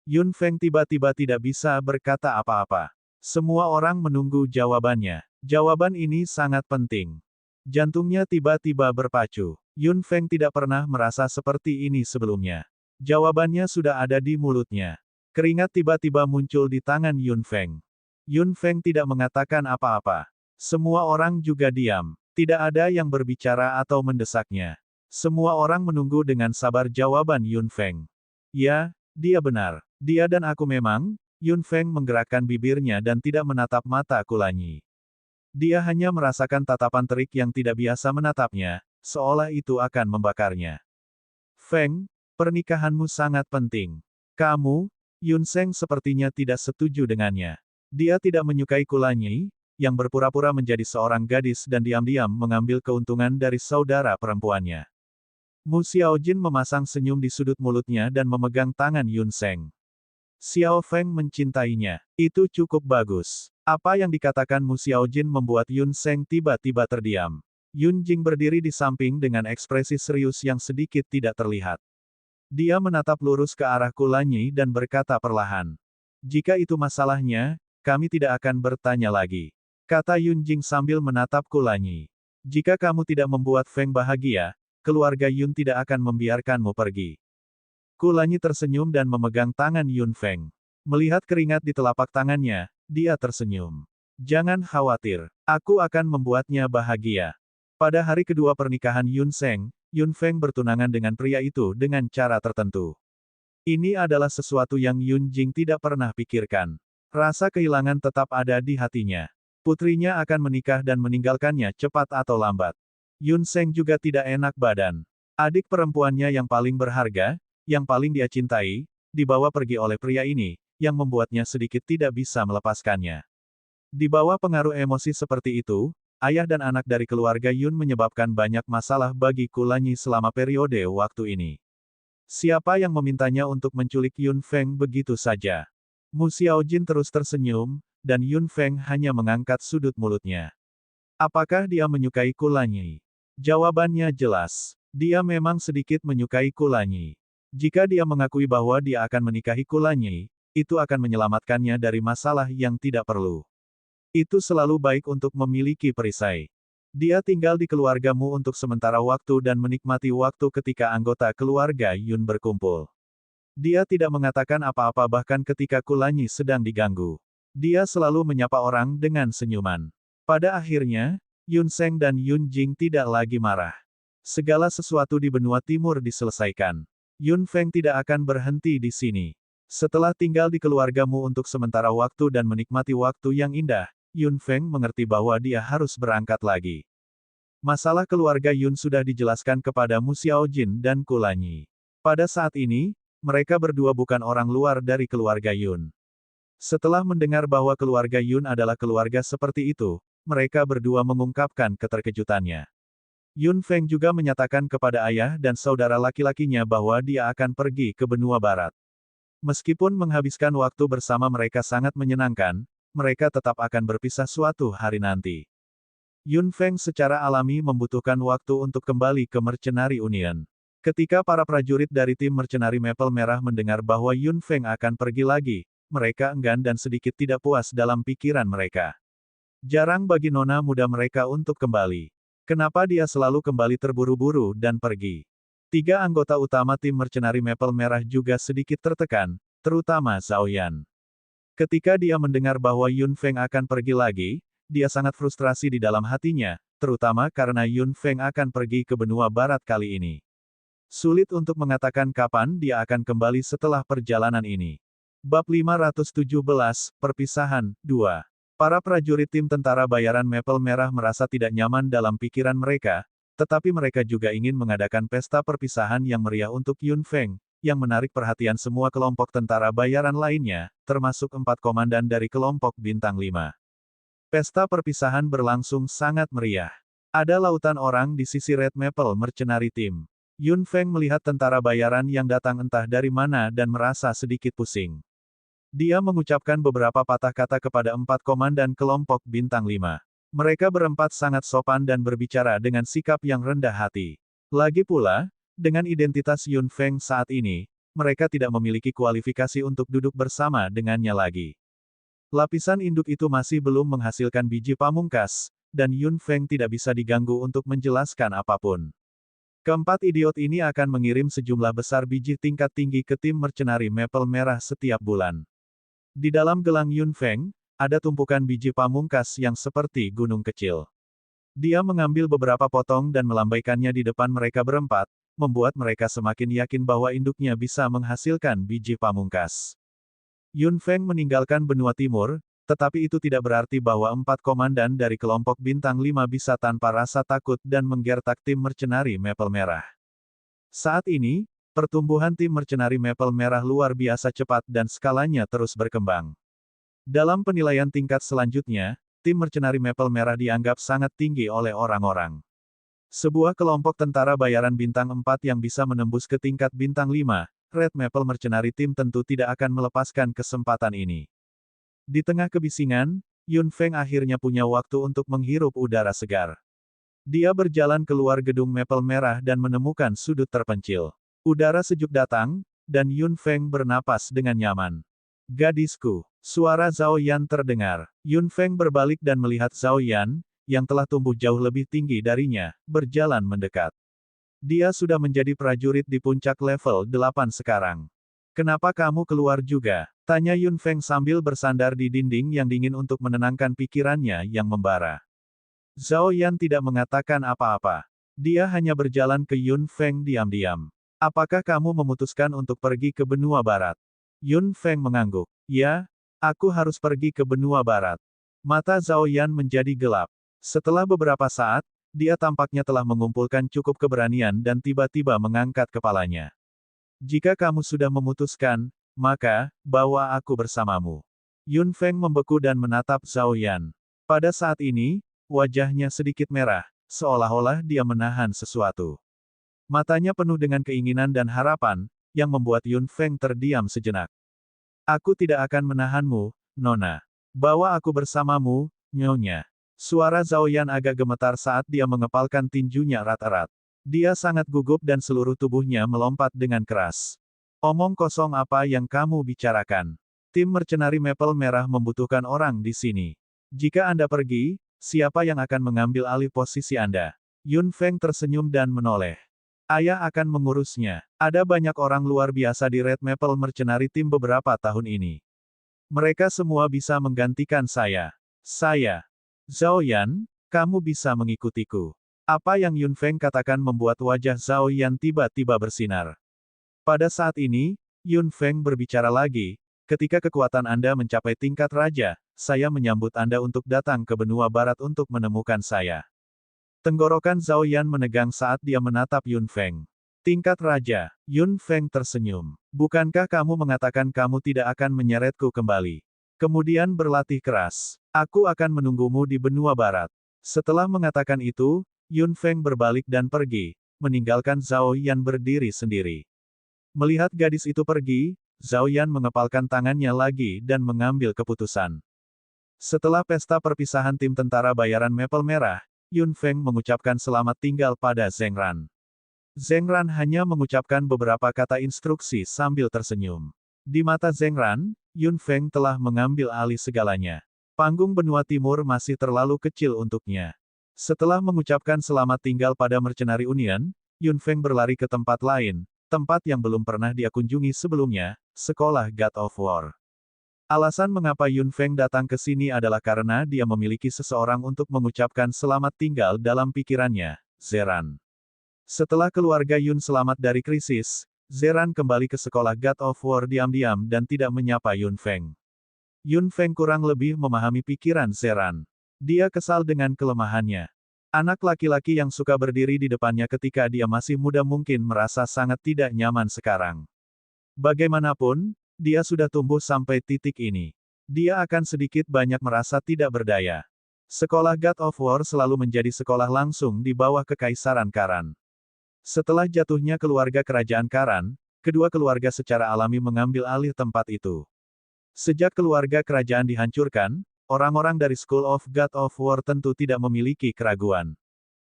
Yun Feng tiba-tiba tidak bisa berkata apa-apa. Semua orang menunggu jawabannya. Jawaban ini sangat penting. Jantungnya tiba-tiba berpacu. Yun Feng tidak pernah merasa seperti ini sebelumnya. Jawabannya sudah ada di mulutnya. Keringat tiba-tiba muncul di tangan Yun Feng. Yun Feng tidak mengatakan apa-apa. Semua orang juga diam. Tidak ada yang berbicara atau mendesaknya. Semua orang menunggu dengan sabar jawaban Yun Feng. Ya, dia benar. Dia dan aku memang. Yun Feng menggerakkan bibirnya dan tidak menatap mata Kulanyi. Dia hanya merasakan tatapan terik yang tidak biasa menatapnya, seolah itu akan membakarnya. Feng, pernikahanmu sangat penting. Kamu, Yun Seng sepertinya tidak setuju dengannya. Dia tidak menyukai Kulanyi, yang berpura-pura menjadi seorang gadis dan diam-diam mengambil keuntungan dari saudara perempuannya. Mu Xiaojin memasang senyum di sudut mulutnya dan memegang tangan Yun Seng. Xiao Feng mencintainya. Itu cukup bagus. Apa yang dikatakan Mu Xiaojin membuat Yun Seng tiba-tiba terdiam. Yun Jing berdiri di samping dengan ekspresi serius yang sedikit tidak terlihat. Dia menatap lurus ke arah Kulanyi dan berkata perlahan. Jika itu masalahnya, kami tidak akan bertanya lagi. Kata Yun Jing sambil menatap Kulanyi. Jika kamu tidak membuat Feng bahagia, keluarga Yun tidak akan membiarkanmu pergi. Kulanyi tersenyum dan memegang tangan Yun Feng. Melihat keringat di telapak tangannya, dia tersenyum. Jangan khawatir, aku akan membuatnya bahagia. Pada hari kedua pernikahan Yun Seng, Yun Feng bertunangan dengan pria itu dengan cara tertentu. Ini adalah sesuatu yang Yun Jing tidak pernah pikirkan. Rasa kehilangan tetap ada di hatinya. Putrinya akan menikah dan meninggalkannya cepat atau lambat. Yun Seng juga tidak enak badan. Adik perempuannya yang paling berharga, yang paling dia cintai, dibawa pergi oleh pria ini, yang membuatnya sedikit tidak bisa melepaskannya. Di bawah pengaruh emosi seperti itu, ayah dan anak dari keluarga Yun menyebabkan banyak masalah bagi Kulanyi selama periode waktu ini. Siapa yang memintanya untuk menculik Yun Feng begitu saja? Mu Xiaojin terus tersenyum, dan Yun Feng hanya mengangkat sudut mulutnya. Apakah dia menyukai Kulanyi? Jawabannya jelas. Dia memang sedikit menyukai Kulanyi. Jika dia mengakui bahwa dia akan menikahi Kulanyi, itu akan menyelamatkannya dari masalah yang tidak perlu. Itu selalu baik untuk memiliki perisai. Dia tinggal di keluargamu untuk sementara waktu dan menikmati waktu ketika anggota keluarga Yun berkumpul. Dia tidak mengatakan apa-apa bahkan ketika Kulanyi sedang diganggu. Dia selalu menyapa orang dengan senyuman. Pada akhirnya, Yun Seng dan Yun Jing tidak lagi marah. Segala sesuatu di benua timur diselesaikan. Yun Feng tidak akan berhenti di sini. Setelah tinggal di keluargamu untuk sementara waktu dan menikmati waktu yang indah, Yun Feng mengerti bahwa dia harus berangkat lagi. Masalah keluarga Yun sudah dijelaskan kepada Mu Xiaojin dan Kulanyi. Pada saat ini, mereka berdua bukan orang luar dari keluarga Yun. Setelah mendengar bahwa keluarga Yun adalah keluarga seperti itu, mereka berdua mengungkapkan keterkejutannya. Yun Feng juga menyatakan kepada ayah dan saudara laki-lakinya bahwa dia akan pergi ke benua barat. Meskipun menghabiskan waktu bersama mereka sangat menyenangkan, mereka tetap akan berpisah suatu hari nanti. Yun Feng secara alami membutuhkan waktu untuk kembali ke Mercenary Union. Ketika para prajurit dari tim Mercenary Maple Merah mendengar bahwa Yun Feng akan pergi lagi, mereka enggan dan sedikit tidak puas dalam pikiran mereka. Jarang bagi nona muda mereka untuk kembali. Kenapa dia selalu kembali terburu-buru dan pergi? 3 anggota utama tim Mercenary Maple Merah juga sedikit tertekan, terutama Zhao Yan. Ketika dia mendengar bahwa Yun Feng akan pergi lagi, dia sangat frustrasi di dalam hatinya, terutama karena Yun Feng akan pergi ke benua barat kali ini. Sulit untuk mengatakan kapan dia akan kembali setelah perjalanan ini. Bab 517, Perpisahan, 2. Para prajurit tim tentara bayaran Maple Merah merasa tidak nyaman dalam pikiran mereka, tetapi mereka juga ingin mengadakan pesta perpisahan yang meriah untuk Yun Feng, yang menarik perhatian semua kelompok tentara bayaran lainnya, termasuk 4 komandan dari kelompok Bintang 5. Pesta perpisahan berlangsung sangat meriah. Ada lautan orang di sisi Red Maple Mercenary Team. Yun Feng melihat tentara bayaran yang datang entah dari mana dan merasa sedikit pusing. Dia mengucapkan beberapa patah kata kepada 4 komandan kelompok Bintang 5. Mereka berempat sangat sopan dan berbicara dengan sikap yang rendah hati. Lagi pula, dengan identitas Yun Feng saat ini, mereka tidak memiliki kualifikasi untuk duduk bersama dengannya lagi. Lapisan induk itu masih belum menghasilkan biji pamungkas, dan Yun Feng tidak bisa diganggu untuk menjelaskan apapun. Keempat idiot ini akan mengirim sejumlah besar biji tingkat tinggi ke tim Mercenary Maple Merah setiap bulan. Di dalam gelang Yun Feng, ada tumpukan biji pamungkas yang seperti gunung kecil. Dia mengambil beberapa potong dan melambaikannya di depan mereka berempat, membuat mereka semakin yakin bahwa induknya bisa menghasilkan biji pamungkas. Yun Feng meninggalkan benua timur, tetapi itu tidak berarti bahwa 4 komandan dari kelompok Bintang 5 bisa tanpa rasa takut dan menggertak tim Mercenary Maple Merah. Saat ini, pertumbuhan tim Mercenary Maple Merah luar biasa cepat dan skalanya terus berkembang. Dalam penilaian tingkat selanjutnya, tim Mercenary Maple Merah dianggap sangat tinggi oleh orang-orang. Sebuah kelompok tentara bayaran Bintang 4 yang bisa menembus ke tingkat Bintang 5, Red Maple Mercenary Team tentu tidak akan melepaskan kesempatan ini. Di tengah kebisingan, Yun Feng akhirnya punya waktu untuk menghirup udara segar. Dia berjalan keluar gedung Maple Merah dan menemukan sudut terpencil. Udara sejuk datang, dan Yun Feng bernapas dengan nyaman. Gadisku, suara Zhao Yan terdengar. Yun Feng berbalik dan melihat Zhao Yan, yang telah tumbuh jauh lebih tinggi darinya, berjalan mendekat. Dia sudah menjadi prajurit di puncak level 8 sekarang. Kenapa kamu keluar juga? Tanya Yun Feng sambil bersandar di dinding yang dingin untuk menenangkan pikirannya yang membara. Zhao Yan tidak mengatakan apa-apa. Dia hanya berjalan ke Yun Feng diam-diam. Apakah kamu memutuskan untuk pergi ke benua barat? Yun Feng mengangguk. Ya, aku harus pergi ke benua barat. Mata Zhao Yan menjadi gelap. Setelah beberapa saat, dia tampaknya telah mengumpulkan cukup keberanian dan tiba-tiba mengangkat kepalanya. Jika kamu sudah memutuskan, maka, bawa aku bersamamu. Yun Feng membeku dan menatap Zhao Yan. Pada saat ini, wajahnya sedikit merah, seolah-olah dia menahan sesuatu. Matanya penuh dengan keinginan dan harapan, yang membuat Yun Feng terdiam sejenak. Aku tidak akan menahanmu, Nona. Bawa aku bersamamu, Nyonya. Suara Zhao Yan agak gemetar saat dia mengepalkan tinjunya erat-erat. Dia sangat gugup dan seluruh tubuhnya melompat dengan keras. Omong kosong apa yang kamu bicarakan? Tim Mercenary Maple Merah membutuhkan orang di sini. Jika Anda pergi, siapa yang akan mengambil alih posisi Anda? Yun Feng tersenyum dan menoleh. Ayah akan mengurusnya. Ada banyak orang luar biasa di Red Maple Mercenary Team beberapa tahun ini. Mereka semua bisa menggantikan saya. Saya. Zhao Yan, kamu bisa mengikutiku. Apa yang Yun Feng katakan membuat wajah Zhao Yan tiba-tiba bersinar. Pada saat ini, Yun Feng berbicara lagi, ketika kekuatan Anda mencapai tingkat raja, saya menyambut Anda untuk datang ke benua barat untuk menemukan saya. Tenggorokan Zhao Yan menegang saat dia menatap Yun Feng. Tingkat raja, Yun Feng tersenyum. Bukankah kamu mengatakan kamu tidak akan menyeretku kembali? Kemudian berlatih keras. Aku akan menunggumu di benua barat. Setelah mengatakan itu, Yun Feng berbalik dan pergi, meninggalkan Zhao Yan berdiri sendiri. Melihat gadis itu pergi, Zhao Yan mengepalkan tangannya lagi dan mengambil keputusan. Setelah pesta perpisahan tim tentara bayaran Maple Merah, Yun Feng mengucapkan selamat tinggal pada Zheng Ran. Zheng Ran hanya mengucapkan beberapa kata instruksi sambil tersenyum. Di mata Zheng Ran, Yun Feng telah mengambil alih segalanya. Panggung benua timur masih terlalu kecil untuknya. Setelah mengucapkan selamat tinggal pada Mercenary Union, Yun Feng berlari ke tempat lain, tempat yang belum pernah dia kunjungi sebelumnya, sekolah God of War. Alasan mengapa Yun Feng datang ke sini adalah karena dia memiliki seseorang untuk mengucapkan selamat tinggal dalam pikirannya, Zeran. Setelah keluarga Yun selamat dari krisis, Zeran kembali ke sekolah God of War diam-diam dan tidak menyapa Yun Feng. Yun Feng kurang lebih memahami pikiran Zeran. Dia kesal dengan kelemahannya. Anak laki-laki yang suka berdiri di depannya ketika dia masih muda mungkin merasa sangat tidak nyaman sekarang. Bagaimanapun, dia sudah tumbuh sampai titik ini. Dia akan sedikit banyak merasa tidak berdaya. Sekolah God of War selalu menjadi sekolah langsung di bawah Kekaisaran Karan. Setelah jatuhnya keluarga kerajaan Karan, kedua keluarga secara alami mengambil alih tempat itu. Sejak keluarga kerajaan dihancurkan, orang-orang dari School of God of War tentu tidak memiliki keraguan.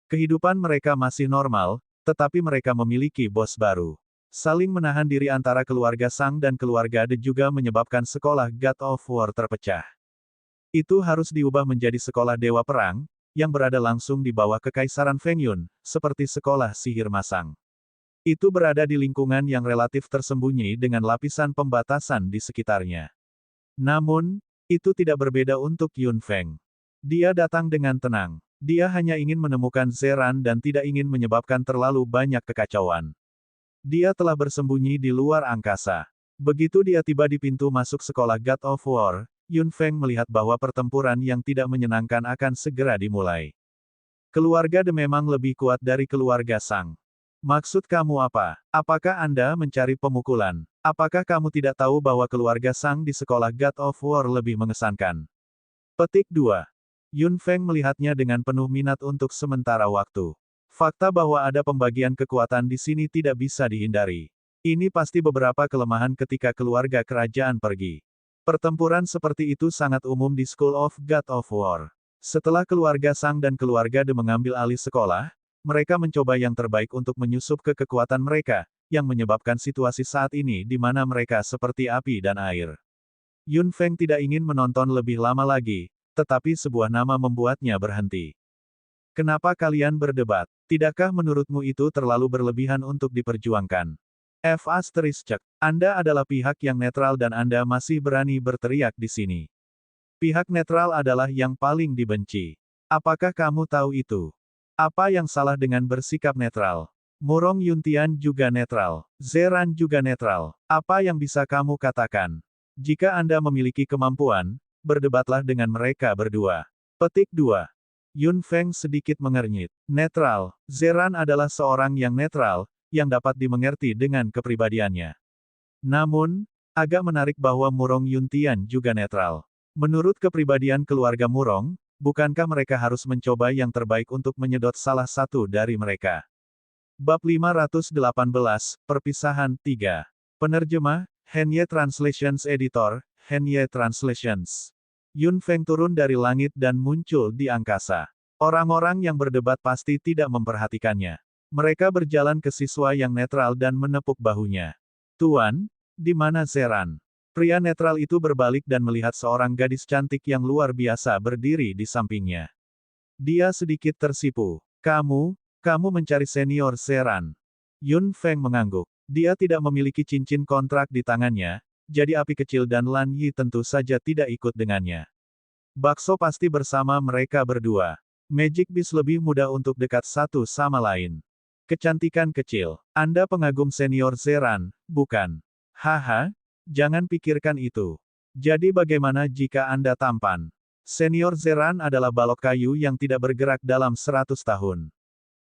Kehidupan mereka masih normal, tetapi mereka memiliki bos baru. Saling menahan diri antara keluarga Sang dan keluarga De juga menyebabkan sekolah God of War terpecah. Itu harus diubah menjadi sekolah Dewa Perang, yang berada langsung di bawah Kekaisaran Feng Yun, seperti sekolah sihir masang. Itu berada di lingkungan yang relatif tersembunyi dengan lapisan pembatasan di sekitarnya. Namun, itu tidak berbeda untuk Yun Feng. Dia datang dengan tenang. Dia hanya ingin menemukan Zeran dan tidak ingin menyebabkan terlalu banyak kekacauan. Dia telah bersembunyi di luar angkasa. Begitu dia tiba di pintu masuk sekolah God of War, Yun Feng melihat bahwa pertempuran yang tidak menyenangkan akan segera dimulai. Keluarga De memang lebih kuat dari keluarga Sang. Maksud kamu apa? Apakah Anda mencari pemukulan? Apakah kamu tidak tahu bahwa keluarga Sang di sekolah God of War lebih mengesankan? Petik 2. Yun Feng melihatnya dengan penuh minat untuk sementara waktu. Fakta bahwa ada pembagian kekuatan di sini tidak bisa dihindari. Ini pasti beberapa kelemahan ketika keluarga kerajaan pergi. Pertempuran seperti itu sangat umum di School of God of War. Setelah keluarga Sang dan keluarga De mengambil alih sekolah, mereka mencoba yang terbaik untuk menyusup ke kekuatan mereka, yang menyebabkan situasi saat ini di mana mereka seperti api dan air. Yun Feng tidak ingin menonton lebih lama lagi, tetapi sebuah nama membuatnya berhenti. Kenapa kalian berdebat? Tidakkah menurutmu itu terlalu berlebihan untuk diperjuangkan? Anda adalah pihak yang netral dan Anda masih berani berteriak di sini. Pihak netral adalah yang paling dibenci. Apakah kamu tahu itu? Apa yang salah dengan bersikap netral? Murong Yuntian juga netral. Zeran juga netral. Apa yang bisa kamu katakan? Jika Anda memiliki kemampuan, berdebatlah dengan mereka berdua. Petik 2. Yun Feng sedikit mengernyit. Netral. Zeran adalah seorang yang netral, yang dapat dimengerti dengan kepribadiannya. Namun, agak menarik bahwa Murong Yuntian juga netral. Menurut kepribadian keluarga Murong, bukankah mereka harus mencoba yang terbaik untuk menyedot salah satu dari mereka? Bab 518, Perpisahan 3. Penerjemah, Henye Translations Editor, Henye Translations. Yun Feng turun dari langit dan muncul di angkasa. Orang-orang yang berdebat pasti tidak memperhatikannya. Mereka berjalan ke siswa yang netral dan menepuk bahunya. Tuan, di mana Zeran? Pria netral itu berbalik dan melihat seorang gadis cantik yang luar biasa berdiri di sampingnya. Dia sedikit tersipu. Kamu mencari senior Zeran. Yun Feng mengangguk. Dia tidak memiliki cincin kontrak di tangannya, jadi api kecil dan Lan Yi tentu saja tidak ikut dengannya. Bakso pasti bersama mereka berdua. Magic Beast lebih mudah untuk dekat satu sama lain. Kecantikan kecil. Anda pengagum senior Zeran, bukan? Haha, jangan pikirkan itu. Jadi bagaimana jika Anda tampan? Senior Zeran adalah balok kayu yang tidak bergerak dalam 100 tahun.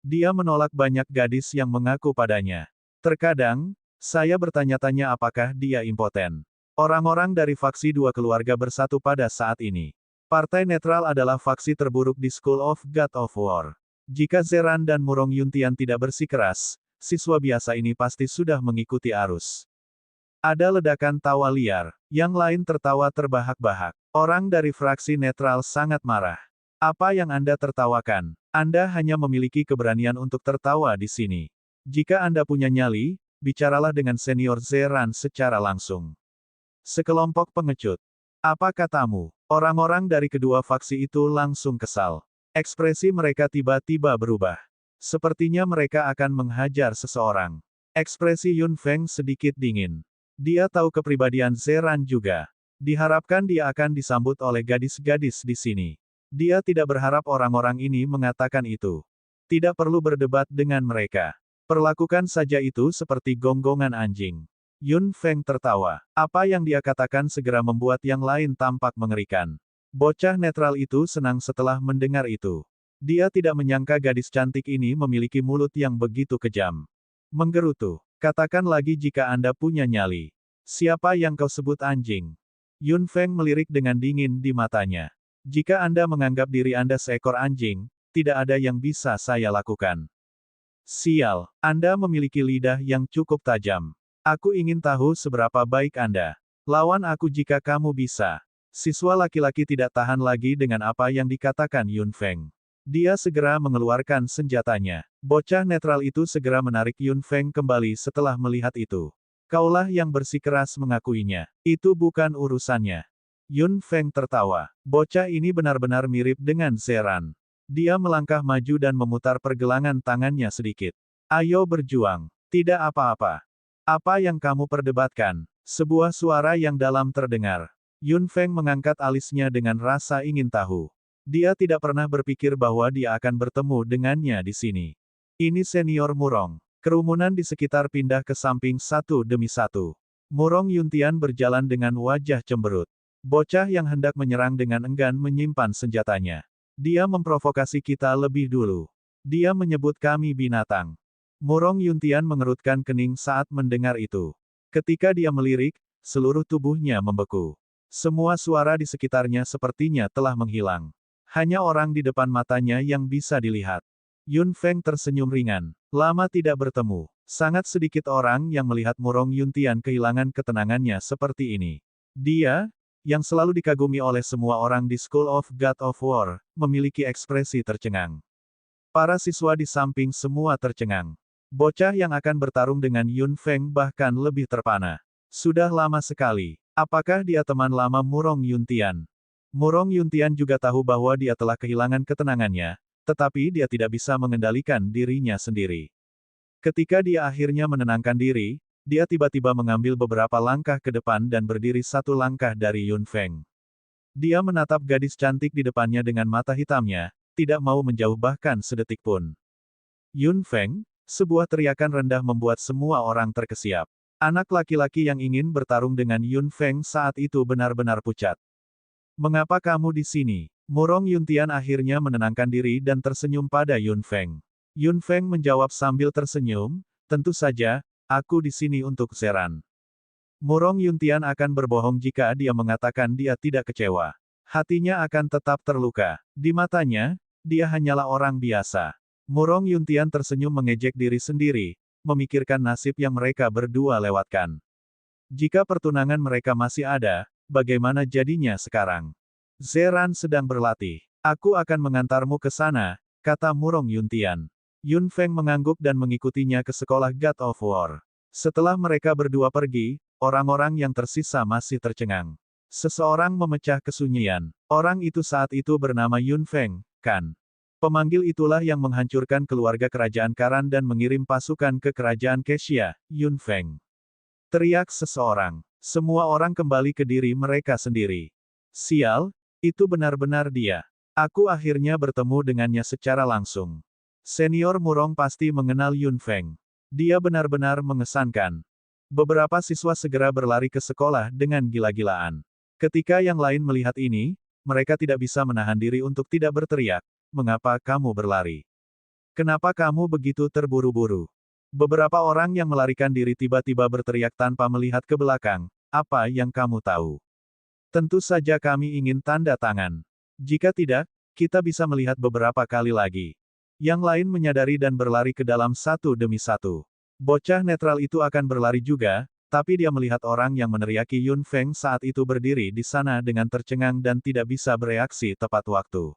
Dia menolak banyak gadis yang mengaku padanya. Terkadang, saya bertanya-tanya apakah dia impoten. Orang-orang dari faksi dua keluarga bersatu pada saat ini. Partai netral adalah faksi terburuk di School of God of War. Jika Zeran dan Murong Yuntian tidak bersikeras, siswa biasa ini pasti sudah mengikuti arus. Ada ledakan tawa liar. Yang lain tertawa terbahak-bahak. Orang dari fraksi netral sangat marah. Apa yang Anda tertawakan? Anda hanya memiliki keberanian untuk tertawa di sini. Jika Anda punya nyali, bicaralah dengan senior Zeran secara langsung. Sekelompok pengecut. Apa katamu? Orang-orang dari kedua faksi itu langsung kesal. Ekspresi mereka tiba-tiba berubah. Sepertinya mereka akan menghajar seseorang. Ekspresi Yun Feng sedikit dingin. Dia tahu kepribadian Zeran juga. Diharapkan dia akan disambut oleh gadis-gadis di sini. Dia tidak berharap orang-orang ini mengatakan itu. Tidak perlu berdebat dengan mereka. Perlakukan saja itu seperti gonggongan anjing. Yun Feng tertawa. Apa yang dia katakan segera membuat yang lain tampak mengerikan. Bocah netral itu senang setelah mendengar itu. Dia tidak menyangka gadis cantik ini memiliki mulut yang begitu kejam. Menggerutu. Katakan lagi jika Anda punya nyali. Siapa yang kau sebut anjing? Yun Feng melirik dengan dingin di matanya. Jika Anda menganggap diri Anda seekor anjing, tidak ada yang bisa saya lakukan. Sial, Anda memiliki lidah yang cukup tajam. Aku ingin tahu seberapa baik Anda. Lawan aku jika kamu bisa. Siswa laki-laki tidak tahan lagi dengan apa yang dikatakan Yun Feng. Dia segera mengeluarkan senjatanya. Bocah netral itu segera menarik Yun Feng kembali setelah melihat itu. Kaulah yang bersikeras mengakuinya. Itu bukan urusannya. Yun Feng tertawa. Bocah ini benar-benar mirip dengan Zeran. Dia melangkah maju dan memutar pergelangan tangannya sedikit. Ayo berjuang. Tidak apa-apa. Apa yang kamu perdebatkan? Sebuah suara yang dalam terdengar. Yun Feng mengangkat alisnya dengan rasa ingin tahu. Dia tidak pernah berpikir bahwa dia akan bertemu dengannya di sini. Ini senior Murong. Kerumunan di sekitar pindah ke samping satu demi satu. Murong Yuntian berjalan dengan wajah cemberut. Bocah yang hendak menyerang dengan enggan menyimpan senjatanya. Dia memprovokasi kita lebih dulu. Dia menyebut kami binatang. Murong Yuntian mengerutkan kening saat mendengar itu. Ketika dia melirik, seluruh tubuhnya membeku. Semua suara di sekitarnya sepertinya telah menghilang. Hanya orang di depan matanya yang bisa dilihat. Yun Feng tersenyum ringan. Lama tidak bertemu. Sangat sedikit orang yang melihat Murong Yuntian kehilangan ketenangannya seperti ini. Dia, yang selalu dikagumi oleh semua orang di School of God of War, memiliki ekspresi tercengang. Para siswa di samping semua tercengang. Bocah yang akan bertarung dengan Yun Feng bahkan lebih terpana. Sudah lama sekali. Apakah dia teman lama Murong Yuntian? Murong Yuntian juga tahu bahwa dia telah kehilangan ketenangannya, tetapi dia tidak bisa mengendalikan dirinya sendiri. Ketika dia akhirnya menenangkan diri, dia tiba-tiba mengambil beberapa langkah ke depan dan berdiri satu langkah dari Yun Feng. Dia menatap gadis cantik di depannya dengan mata hitamnya, tidak mau menjauh bahkan sedetik pun. Yun Feng, sebuah teriakan rendah membuat semua orang terkesiap. Anak laki-laki yang ingin bertarung dengan Yun Feng saat itu benar-benar pucat. Mengapa kamu di sini? Murong Yuntian akhirnya menenangkan diri dan tersenyum pada Yun Feng. Yun Feng menjawab sambil tersenyum, tentu saja, aku di sini untuk Zeran. Murong Yuntian akan berbohong jika dia mengatakan dia tidak kecewa. Hatinya akan tetap terluka. Di matanya, dia hanyalah orang biasa. Murong Yuntian tersenyum mengejek diri sendiri, memikirkan nasib yang mereka berdua lewatkan. Jika pertunangan mereka masih ada, bagaimana jadinya sekarang? Zeran sedang berlatih. Aku akan mengantarmu ke sana, kata Murong Yuntian. Yun Feng mengangguk dan mengikutinya ke sekolah God of War. Setelah mereka berdua pergi, orang-orang yang tersisa masih tercengang. Seseorang memecah kesunyian. Orang itu saat itu bernama Yun Feng, kan? Pemanggil itulah yang menghancurkan keluarga kerajaan Karan dan mengirim pasukan ke kerajaan Kesia, Yun Feng. Teriak seseorang. Semua orang kembali ke diri mereka sendiri. Sial, itu benar-benar dia. Aku akhirnya bertemu dengannya secara langsung. Senior Murong pasti mengenal Yun Feng. Dia benar-benar mengesankan. Beberapa siswa segera berlari ke sekolah dengan gila-gilaan. Ketika yang lain melihat ini, mereka tidak bisa menahan diri untuk tidak berteriak. Mengapa kamu berlari? Kenapa kamu begitu terburu-buru? Beberapa orang yang melarikan diri tiba-tiba berteriak tanpa melihat ke belakang. apa yang kamu tahu? Tentu saja kami ingin tanda tangan. Jika tidak, kita bisa melihat beberapa kali lagi. Yang lain menyadari dan berlari ke dalam satu demi satu. Bocah netral itu akan berlari juga, tapi dia melihat orang yang meneriaki Yun Feng saat itu berdiri di sana dengan tercengang dan tidak bisa bereaksi tepat waktu.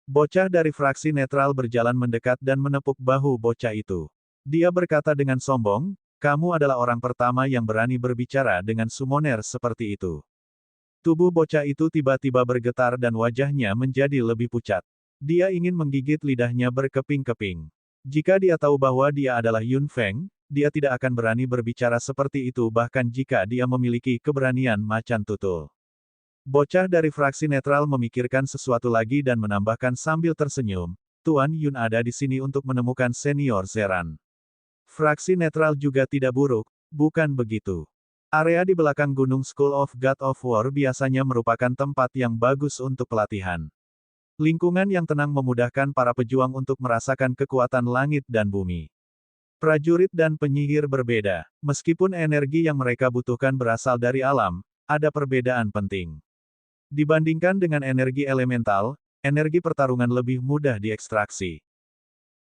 Bocah dari fraksi netral berjalan mendekat dan menepuk bahu bocah itu. Dia berkata dengan sombong, "Kamu adalah orang pertama yang berani berbicara dengan summoner seperti itu." Tubuh bocah itu tiba-tiba bergetar dan wajahnya menjadi lebih pucat. Dia ingin menggigit lidahnya berkeping-keping. Jika dia tahu bahwa dia adalah Yun Feng, dia tidak akan berani berbicara seperti itu bahkan jika dia memiliki keberanian macan tutul. Bocah dari fraksi netral memikirkan sesuatu lagi dan menambahkan sambil tersenyum, Tuan Yun ada di sini untuk menemukan senior Zeran. Fraksi netral juga tidak buruk, bukan begitu? Area di belakang Gunung School of God of War biasanya merupakan tempat yang bagus untuk pelatihan. Lingkungan yang tenang memudahkan para pejuang untuk merasakan kekuatan langit dan bumi. Prajurit dan penyihir berbeda. Meskipun energi yang mereka butuhkan berasal dari alam, ada perbedaan penting. Dibandingkan dengan energi elemental, energi pertarungan lebih mudah diekstraksi.